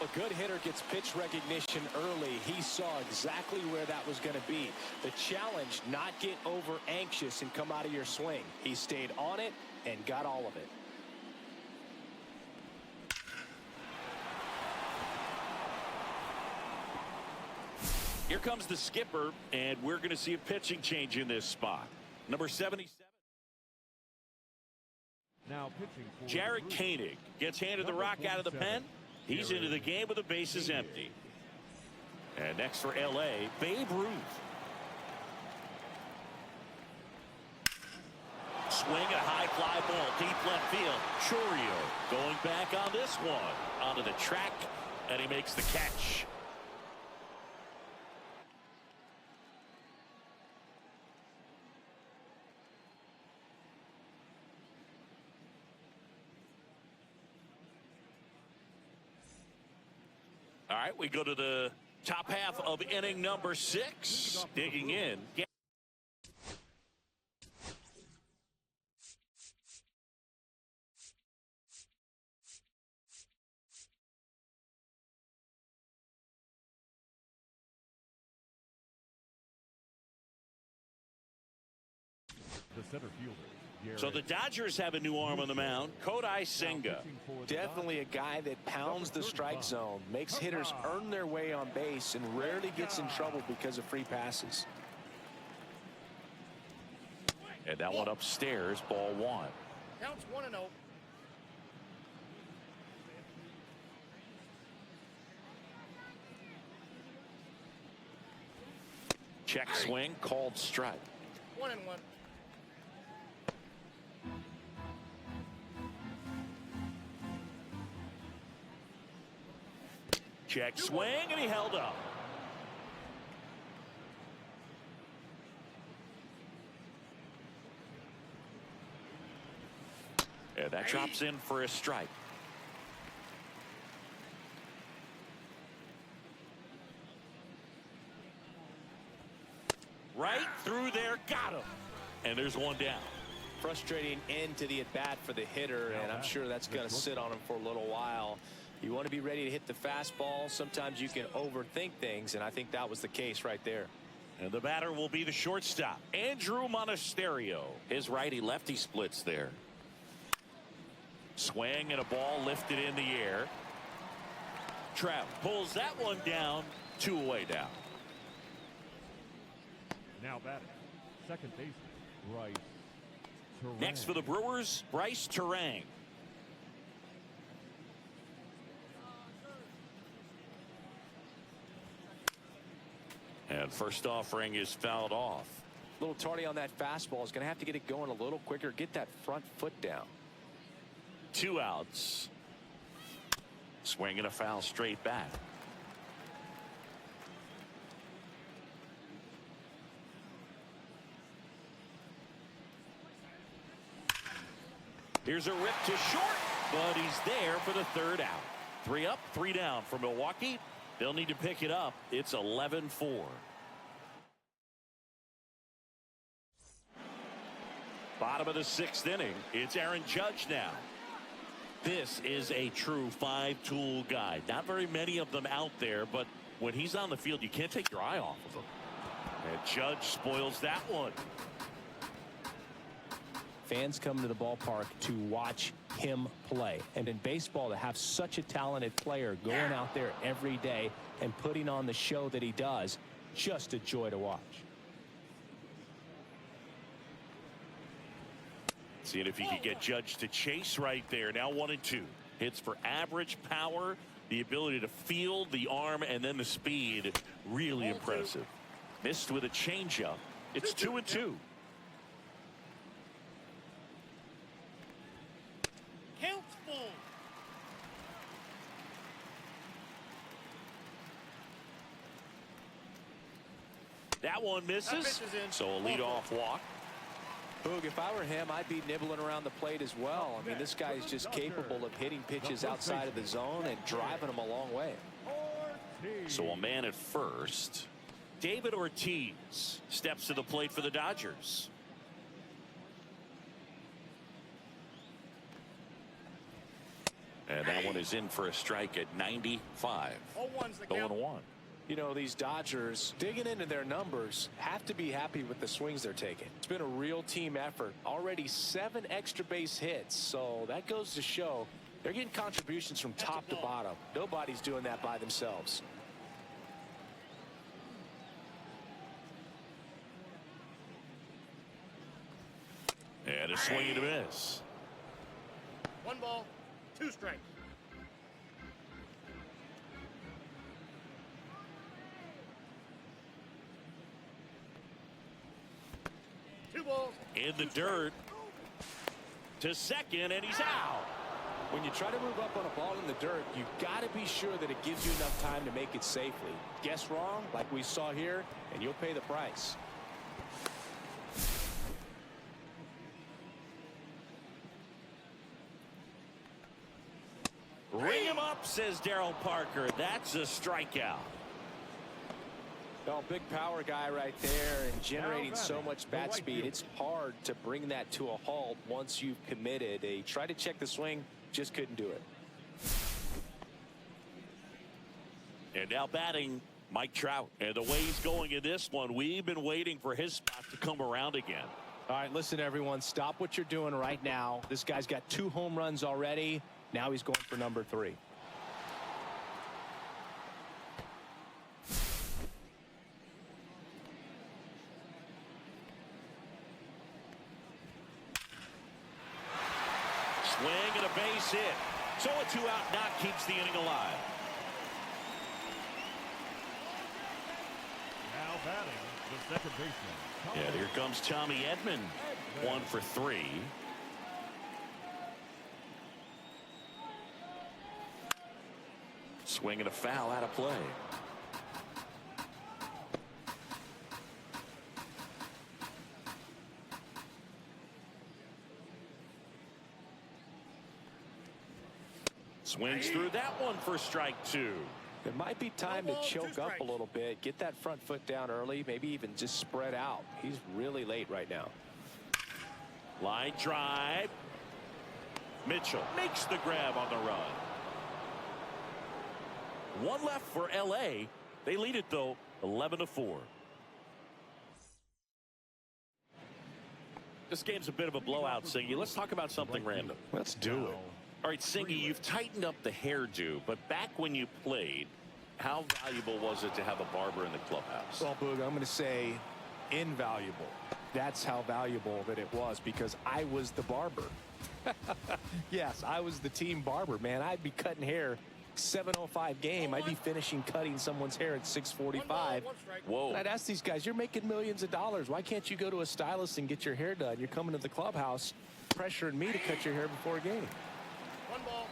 A good hitter gets pitch recognition early. He saw exactly where that was going to be. The challenge, not get over anxious and come out of your swing. He stayed on it and got all of it. Here comes the skipper, and we're going to see a pitching change in this spot. Number 77. Now pitching for Jared Koenig gets handed the rock out of the pen. He's into the game with the bases empty. And next for L.A., Babe Ruth. Swing a high fly ball deep left field. Chourio going back on this one. Onto the track, and he makes the catch. All right, we go to the top half of inning number 6. Digging in. the center fielder. So the Dodgers have a new arm on the mound, Kodai Senga. Definitely a guy that pounds the strike zone, makes hitters earn their way on base, and rarely gets in trouble because of free passes. And that one upstairs, ball 1. Counts 1-0. Check swing, called strike. 1-1. Check swing, and he held up. And that drops in for a strike. Right through there, got him. And there's one down. Frustrating end to the at-bat for the hitter, and I'm sure that's going to sit on him for a little while. You want to be ready to hit the fastball. Sometimes you can overthink things, and I think that was the case right there. And the batter will be the shortstop, Andrew Monasterio. His righty-lefty splits there. Swing and a ball lifted in the air. Trout pulls that one down, 2 away down. Now batting, second baseman, Bryce Terang. Next for the Brewers, Bryce Terang. And first offering is fouled off. A little tardy on that fastball. Is going to have to get it going a little quicker. Get that front foot down. 2 outs. Swing and a foul straight back. Here's a rip to short, but he's there for the 3rd out. 3 up, 3 down for Milwaukee. They'll need to pick it up. It's 11-4. Bottom of the 6th inning. It's Aaron Judge now. This is a true 5-tool guy. Not very many of them out there, but when he's on the field, you can't take your eye off of him. And Judge spoils that one. Fans come to the ballpark to watch him play. And in baseball, to have such a talented player going out there every day and putting on the show that he does, just a joy to watch. Seeing if he could get Judge to chase right there. Now 1-2. Hits for average power, the ability to field the arm, and then the speed. Really impressive. Missed with a changeup. It's 2-2. Counts full. That one misses. That pitch is in. So a leadoff walk. Boog, if I were him, I'd be nibbling around the plate as well. I mean, this guy is just capable of hitting pitches outside of the zone and driving them a long way. So a man at first. David Ortiz steps to the plate for the Dodgers. And that one is in for a strike at 95. 0-1's the count. 0-1. You know, these Dodgers, digging into their numbers, have to be happy with the swings they're taking. It's been a real team effort. Already 7 extra base hits, so that goes to show they're getting contributions from top to bottom. Nobody's doing that by themselves. And a swing and a miss. 1 ball, 2 strikes. In the dirt to second, and he's out. When you try to move up on a ball in the dirt, you've got to be sure that it gives you enough time to make it safely. Guess wrong, like we saw here, and you'll pay the price. Ring him up, says Darryl Parker. That's a strikeout. Oh, big power guy right there and generating so much bat speed. It's hard to bring that to a halt once you've committed. They tried to check the swing, just couldn't do it. And now batting Mike Trout. And the way he's going in this one, we've been waiting for his spot to come around again. All right, listen, everyone, stop what you're doing right now. This guy's got 2 home runs already. Now he's going for number 3. Swing and a base hit. So a 2-out knock keeps the inning alive. Now batting, the second baseman. Yeah, here comes Tommy Edman. 1 for 3. Swing and a foul out of play. Swings through that one for strike 2. It might be time to choke up a little bit, get that front foot down early, maybe even just spread out. He's really late right now. Line drive. Mitchell makes the grab on the run. 1 left for LA. They lead it though 11-4. This game's a bit of a blowout, Singy. Let's talk about something random. Let's do it. All right, Singy, you've tightened up the hairdo, but back when you played, how valuable was it to have a barber in the clubhouse? Well, Boog, I'm going to say invaluable. That's how valuable that it was, because I was the barber. Yes, I was the team barber, man. I'd be cutting hair 7:05 game. I'd be finishing cutting someone's hair at 6:45. Whoa. And I'd ask these guys, you're making millions of dollars. Why can't you go to a stylist and get your hair done? You're coming to the clubhouse pressuring me to cut your hair before a game. 1 ball,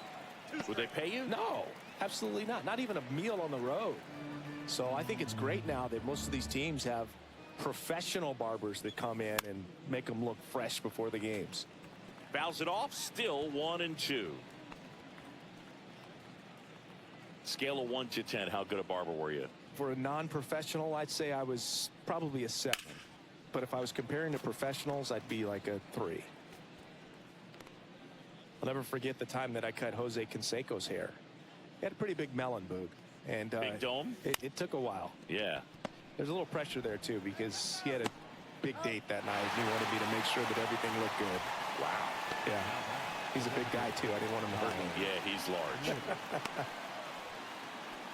2 strikes. Would they pay you? No, absolutely not. Not even a meal on the road. So I think it's great now that most of these teams have professional barbers that come in and make them look fresh before the games. Fouls it off. Still 1-2. Scale of 1 to 10. How good a barber were you? For a non-professional, I'd say I was probably a 7. But if I was comparing to professionals, I'd be like a 3. I'll never forget the time that I cut Jose Canseco's hair. He had a pretty big melon, Boog. And Big dome? It took a while. Yeah. There's a little pressure there, too, because he had a big date that night. He wanted me to make sure that everything looked good. Wow. Yeah. He's a big guy, too. I didn't want him to hurt me. Yeah, he's large.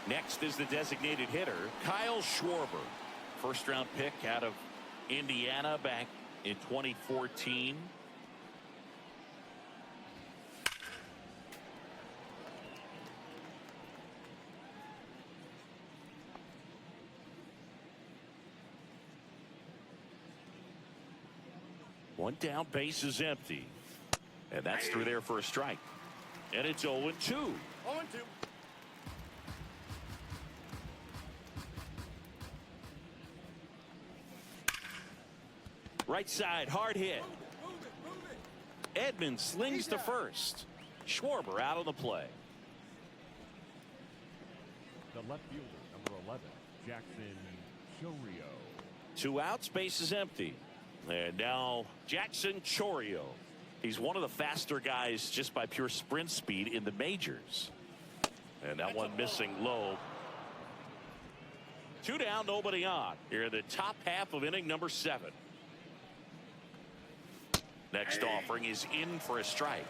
Next is the designated hitter, Kyle Schwarber. First-round pick out of Indiana back in 2014. One down, base is empty. And that's through there for a strike. And it's 0-2. 0-2. Right side, hard hit. Edmonds slings to first. Schwarber out on the play. The left fielder, number 11, Jackson Chorio. 2 outs, base is empty. And now Jackson Chorio. He's one of the faster guys just by pure sprint speed in the majors. And that one missing low. 2 down, nobody on. Here in the top half of inning number 7. Next offering is in for a strike.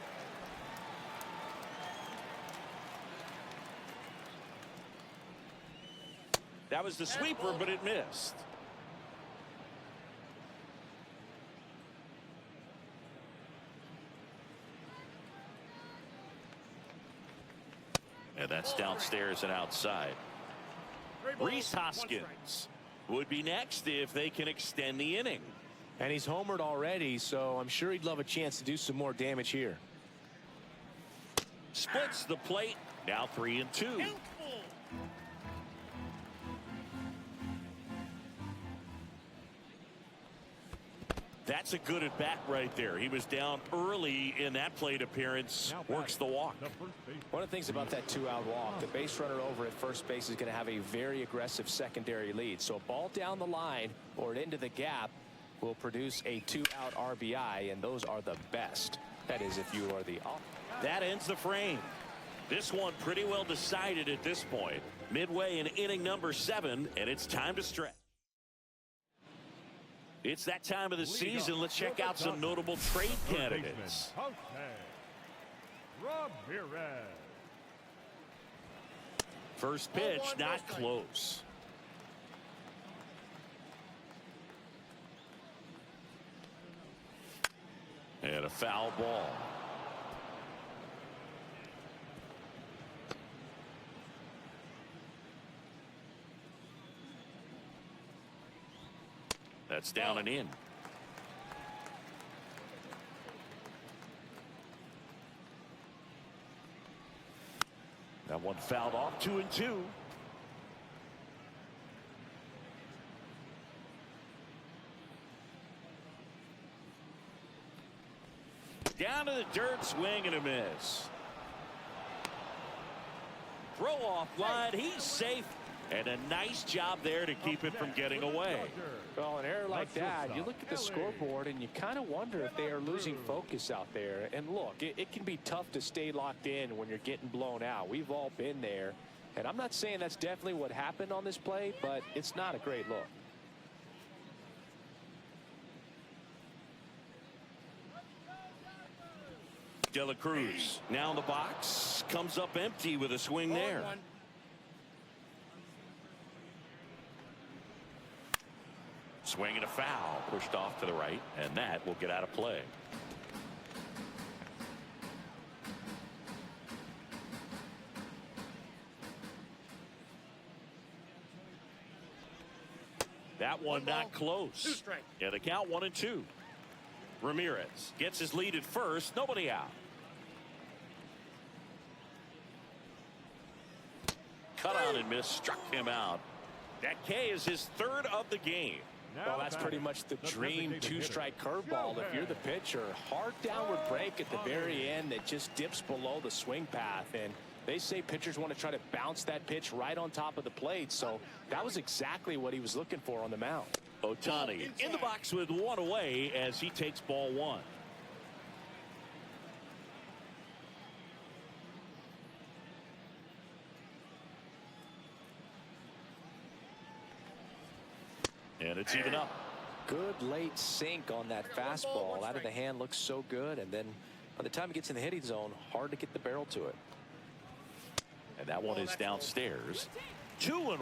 That was the sweeper, but it missed. And that's downstairs and outside. Rhys Hoskins would be next if they can extend the inning. And he's homered already, so I'm sure he'd love a chance to do some more damage here. Splits the plate. Now 3-2. That's a good at bat right there. He was down early in that plate appearance. Works the walk. One of the things about that 2-out walk, the base runner over at first base is going to have a very aggressive secondary lead. So a ball down the line or into the gap will produce a 2-out RBI, and those are the best. That is, if you are the off. That ends the frame. This one pretty well decided at this point. Midway in inning number 7, and it's time to stretch. It's that time of the season. Let's check out some notable trade candidates. First pitch, not close. And a foul ball. That's down and in. That one fouled off. 2-2. Down to the dirt, swing and a miss. Throw off line. He's safe. And a nice job there to keep it from getting away. Well, an error like that, you look at the scoreboard and you kind of wonder if they are losing focus out there. And look, it can be tough to stay locked in when you're getting blown out. We've all been there. And I'm not saying that's definitely what happened on this play, but it's not a great look. De La Cruz now in the box, comes up empty with a swing there. Swing and a foul, pushed off to the right, and that will get out of play. That one not close. Yeah, the count 1-2. Ramirez gets his lead at first, nobody out. Cut on and miss, struck him out. That K is his 3rd of the game. Well, that's pretty much the dream 2-strike curveball. If you're the pitcher, hard downward break at the very end that just dips below the swing path. And they say pitchers want to try to bounce that pitch right on top of the plate. So that was exactly what he was looking for on the mound. Ohtani in the box with 1 away as he takes ball 1. And it's even up. Good late sink on that fastball. Out of the hand, looks so good. And then by the time it gets in the hitting zone, hard to get the barrel to it. And that one is downstairs. 2-1.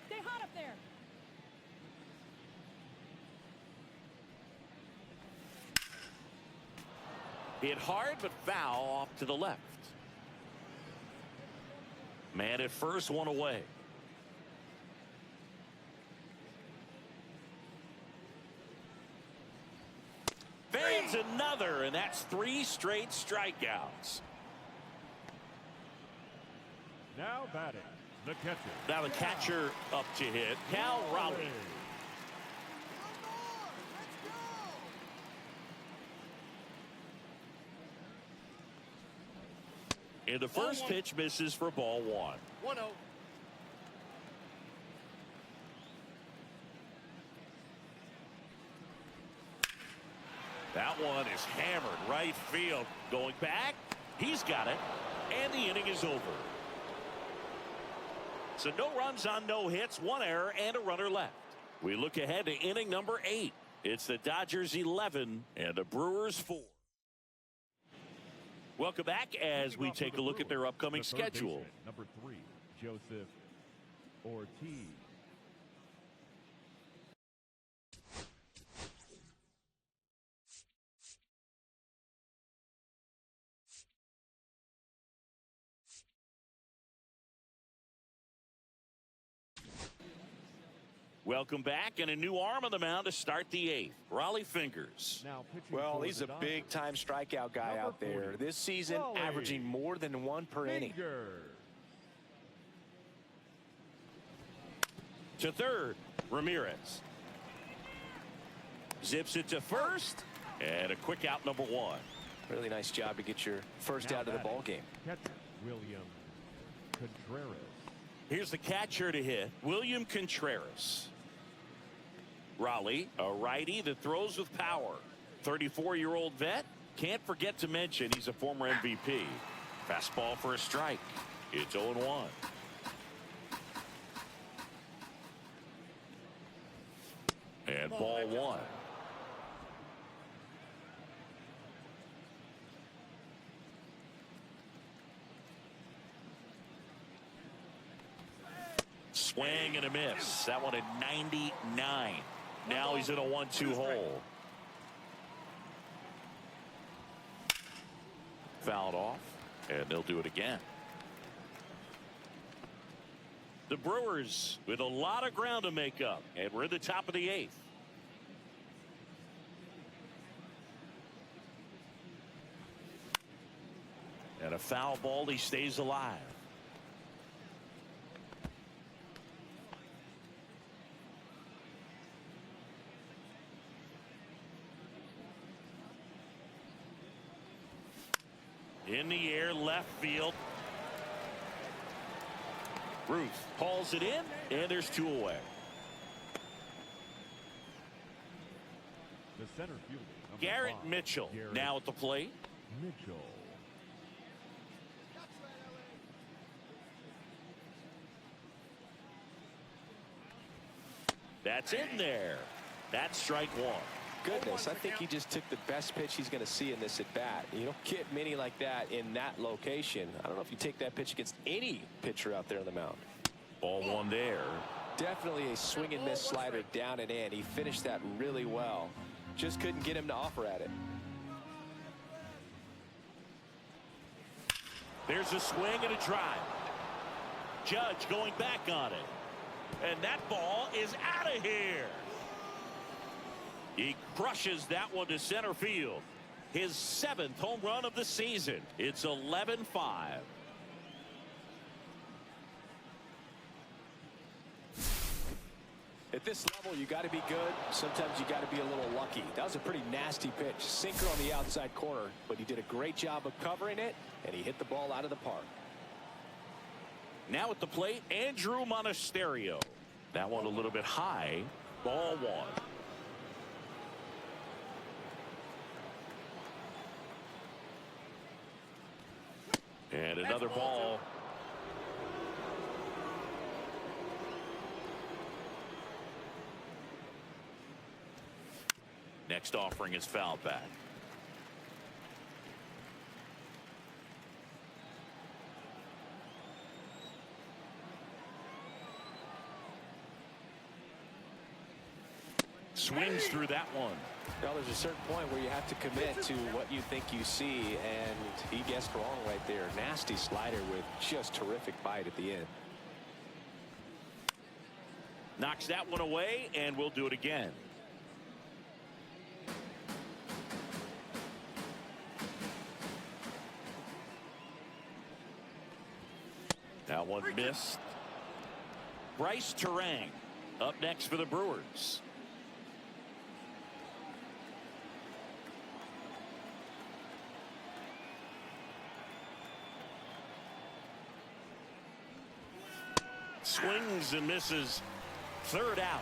Stay hot up there. Hit hard, but foul off to the left. Man at first, 1 away. another, and that's 3 straight strikeouts. Now batting, the catcher. Now the catcher up to hit, Cal Raleigh. And the first pitch misses for ball 1. 1-0. That one is hammered right field. Going back, he's got it, and the inning is over. So no runs on no hits, 1 error, and a runner left. We look ahead to inning number 8. It's the Dodgers 11 and the Brewers 4. Welcome back as we take a look at their upcoming schedule. Number 3, Joseph Ortiz. Welcome back, and a new arm on the mound to start the 8th. Raleigh Fingers. Well, he's a big-time strikeout guy out there. This season, averaging more than 1 per inning. To third, Ramirez. Zips it to first, and a quick out, number 1. Really nice job to get your first out of the ball game. Catcher, William Contreras. Here's the catcher to hit, William Contreras. Raleigh, a righty that throws with power. 34-year-old vet. Can't forget to mention he's a former MVP. Fastball for a strike. It's 0-1. And ball 1. Swing and a miss. That one at 99. Now he's in a 1-2 hole. Fouled off, and they'll do it again. The Brewers with a lot of ground to make up, and we're in the top of the 8th. And a foul ball, he stays alive. In the air, left field. Ruth hauls it in, and there's 2 away. The center fielder, Garrett Mitchell now at the plate. Mitchell. That's in there. That's strike 1. Goodness, I think he just took the best pitch he's going to see in this at bat. You don't get many like that in that location. I don't know if you take that pitch against any pitcher out there on the mound. Ball 1 there. Definitely a swing and miss slider down and in. He finished that really well. Just couldn't get him to offer at it. There's a swing and a drive. Judge going back on it. And that ball is out of here. He crushes that one to center field. His 7th home run of the season. It's 11-5. At this level, you got to be good. Sometimes you got to be a little lucky. That was a pretty nasty pitch. Sinker on the outside corner, but he did a great job of covering it, and he hit the ball out of the park. Now at the plate, Andrew Monasterio. That one a little bit high. Ball 1. And another ball. Next offering is fouled back. Swings through that one. Well, there's a certain point where you have to commit to what you think you see, and he guessed wrong right there. Nasty slider with just terrific bite at the end. Knocks that one away, and we'll do it again. one missed. Bryce Terang up next for the Brewers. Swings and misses. Third out.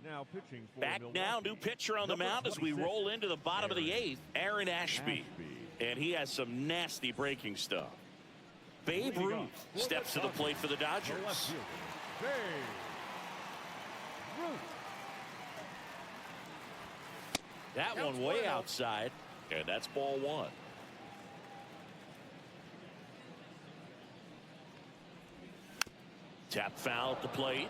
Now pitching for Back Milwaukee. now, new pitcher on the Number mound as we 26, roll into the bottom of the eighth. Aaron Ashby. Ashby. And he has some nasty breaking stuff. Babe Leading Ruth off for steps to the plate for the The left Dodgers. fielder, Babe Ruth. That one way outside, and that's ball one. Tap foul at the plate.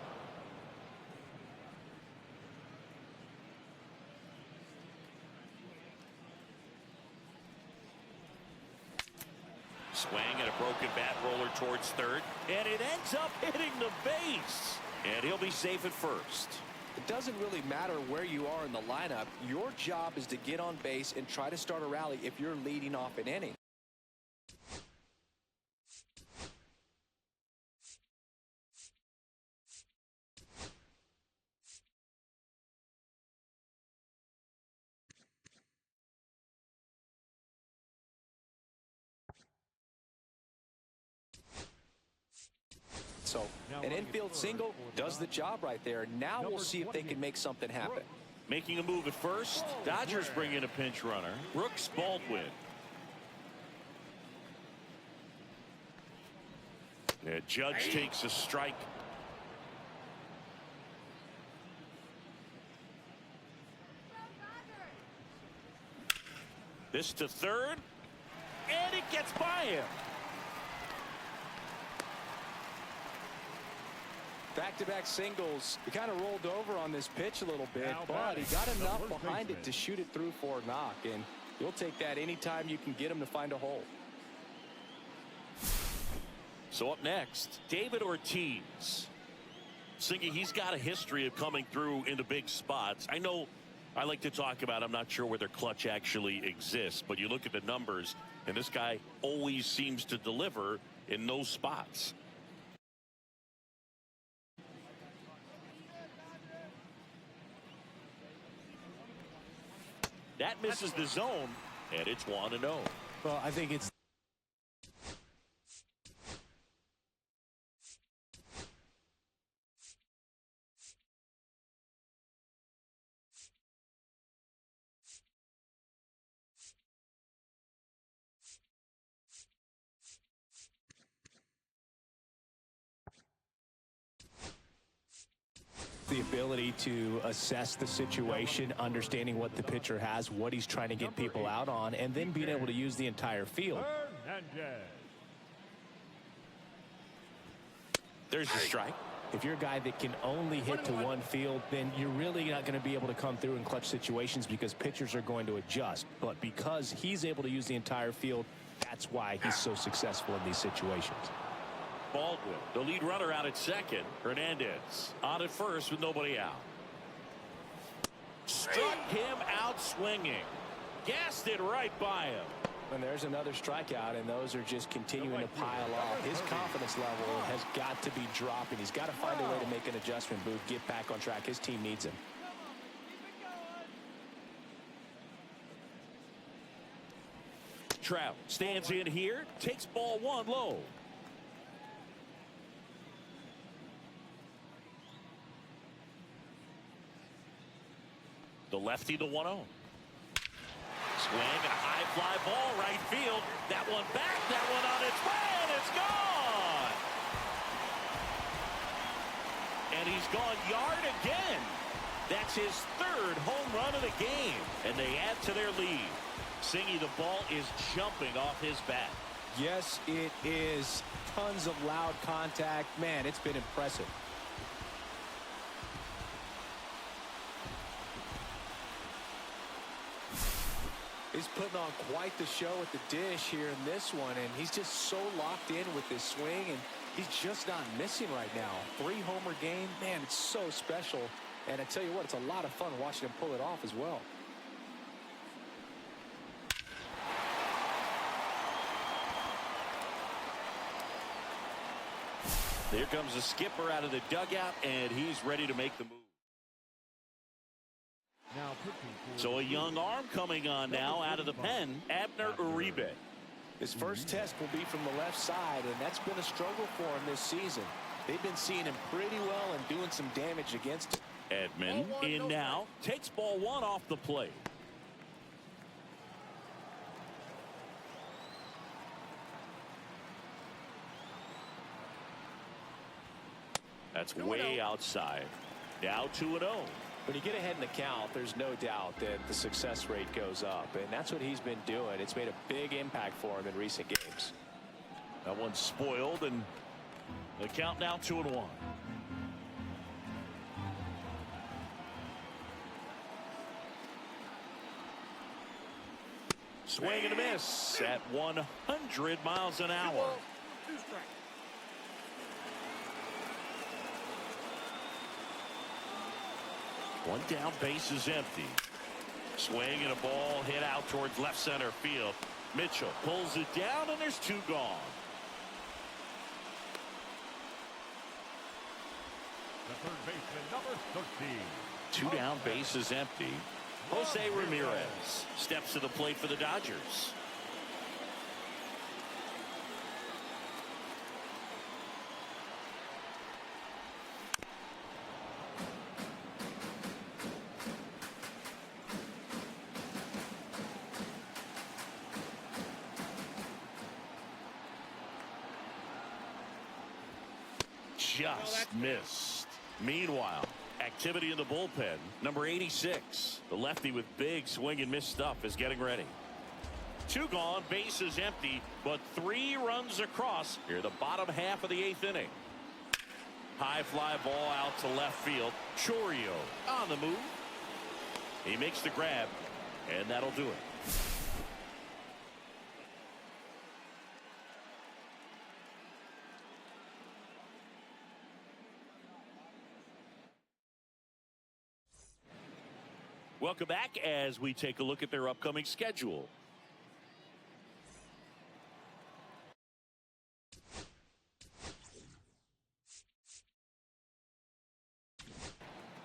Swing and a broken bat roller towards third, and it ends up hitting the base, and he'll be safe at first. It doesn't really matter where you are in the lineup. Your job is to get on base and try to start a rally if you're leading off an inning. So an infield single does the job right there. Now we'll see if they can make something happen. Making a move at first. Dodgers bring in a pinch runner. Brooks Baldwin. The Judge takes a strike. This to third, and it gets by him. Back-to-back singles. He kind of rolled over on this pitch a little bit, but he got enough behind it to shoot it through for a knock, and you'll take that anytime you can get him to find a hole. So up next, David Ortiz. Singy, he's got a history of coming through into big spots. I know I like to talk about, I'm not sure whether clutch actually exists, but you look at the numbers, and this guy always seems to deliver in those spots. That misses the zone, and it's 1-0. Well, I think it's the ability to assess the situation, understanding what the pitcher has, what he's trying to get people out on, and then being able to use the entire field. There's the strike. If you're a guy that can only hit to one field, then you're really not going to be able to come through in clutch situations because pitchers are going to adjust. But because he's able to use the entire field, that's why he's so successful in these situations. Baldwin, the lead runner, out at second. Hernandez on at first with nobody out. Struck him out swinging. Gassed it right by him. And there's another strikeout, and those are just continuing to pile off. His confidence level has got to be dropping. He's got to find a way to make an adjustment, Booth, get back on track. His team needs him. Trout stands in here, takes ball one low. The lefty, the 1-0. Swing and a high fly ball right field. That one back, that one on its way, and it's gone. And he's gone yard again. That's his third home run of the game, and they add to their lead. Singy, the ball is jumping off his bat. Yes, it is. Tons of loud contact. Man, it's been impressive. He's putting on quite the show at the dish here in this one, and he's just so locked in with this swing, and He's just not missing right now. 3-homer game. Man, it's so special. And I tell you what, it's a lot of fun watching him pull it off as well. There comes the skipper out of the dugout, and he's ready to make the move. Now pitching for So a young arm coming on now out of the pen, Abner Uribe. His first test will be from the left side, and that's been a struggle for him this season. They've been seeing him pretty well and doing some damage against him. Edman in now, takes ball one off the plate. That's way outside. Now 2-0. When you get ahead in the count, there's no doubt that the success rate goes up, and that's what he's been doing. It's made a big impact for him in recent games. That one's spoiled, and the count now 2-1. Swing and a miss at 100 miles an hour. 2 strikes. One down, base is empty. Swing and a ball hit out towards left center field. Mitchell pulls it down, and there's 2 gone. the third baseman, number 13. 2 down, base is empty. Jose Ramirez steps to the plate for the Dodgers. Just missed. Meanwhile, activity in the bullpen. Number 86, the lefty with big swing and miss stuff, is getting ready. 2 gone, base is empty, but 3 runs across here the bottom half of the 8th inning. High fly ball out to left field. Chourio on the move. He makes the grab, and that'll do it. Welcome back as we take a look at their upcoming schedule.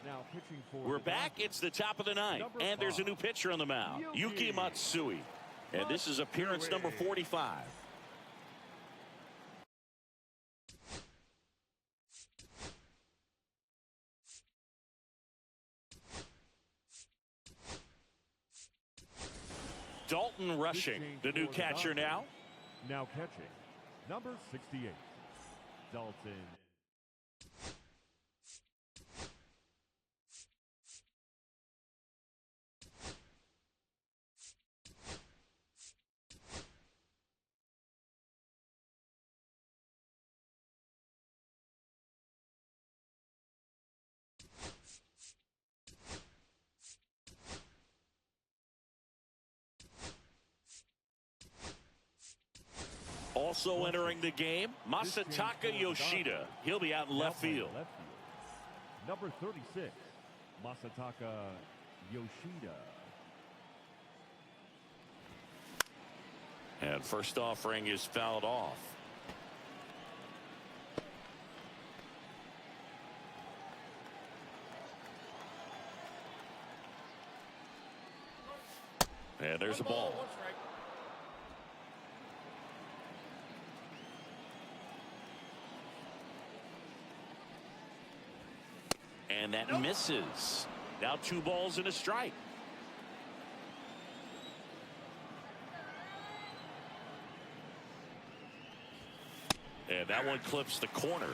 Now pitching for We're the back. Dodgers, It's the top of the 9th, Number and there's a 5, new pitcher on the mound, Yuki Matsui. And this is appearance number 45. Dalton Rushing, the new catcher now. Now catching, number 68, Dalton. Also entering the game, Masataka Yoshida. He'll be out in left field. Number 36, Masataka Yoshida. And first offering is fouled off. And there's a ball. 1 strike. And that misses. Now 2 balls and a strike. And that one clips the corner.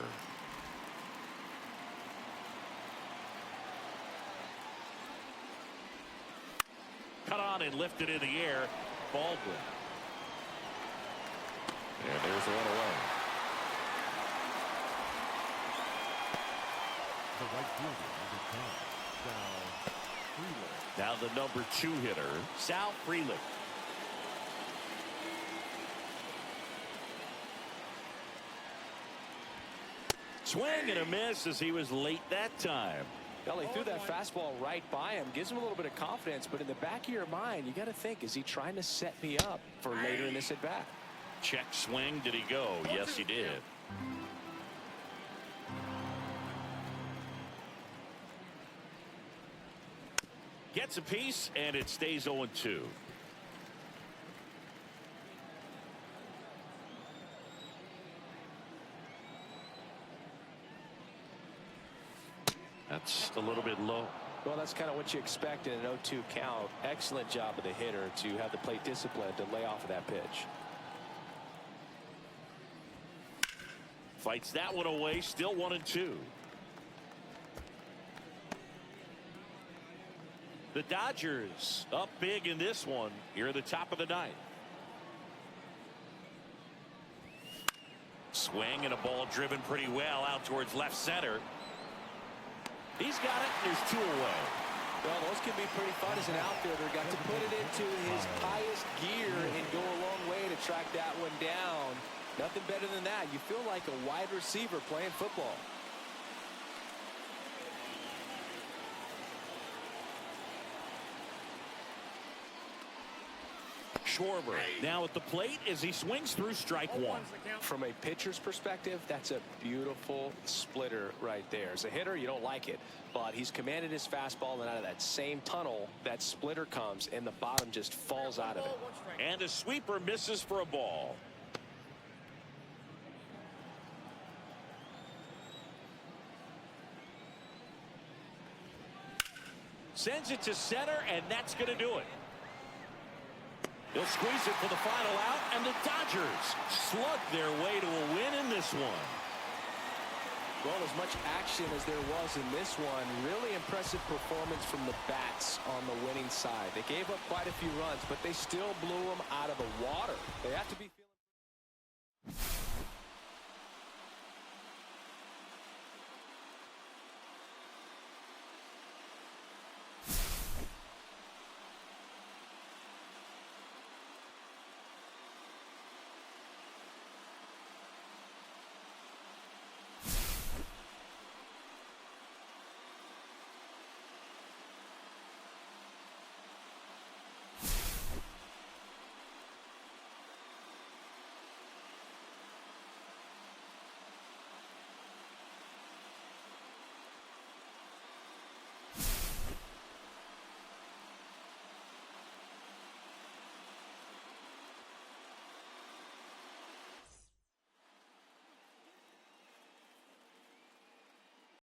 Cut on and lifted in the air. Baldwin. And there's the 1 away. The right fielder, number 10, Sal Frelick. Now the number 2 hitter, Sal Frelick. Swing and a miss as he was late that time. Well, he threw that fastball right by him, gives him a little bit of confidence, but in the back of your mind, you got to think, is he trying to set me up for later in this at bat? Check swing. Did he go? Yes, he did. Gets a piece, and it stays 0-2. That's a little bit low. Well, that's kind of what you expect in an 0-2 count. Excellent job of the hitter to have the plate discipline to lay off of that pitch. Fights that one away. Still 1-2. The Dodgers up big in this one here at the top of the ninth. Swing and a ball driven pretty well out towards left center. He's got it. There's 2 away. Well, those can be pretty fun as an outfielder. Got to put it into his highest gear and go a long way to track that one down. Nothing better than that. You feel like a wide receiver playing football. Schwarber now at the plate as he swings through strike 1. From a pitcher's perspective, that's a beautiful splitter right there. As a hitter, you don't like it, but he's commanded his fastball, and out of that same tunnel, that splitter comes, and the bottom just falls out of it. And a sweeper misses for a ball. Sends it to center, and that's going to do it. They'll squeeze it for the final out, and the Dodgers slug their way to a win in this one. Well, as much action as there was in this one, really impressive performance from the bats on the winning side. They gave up quite a few runs, but they still blew them out of the water. They have to be feeling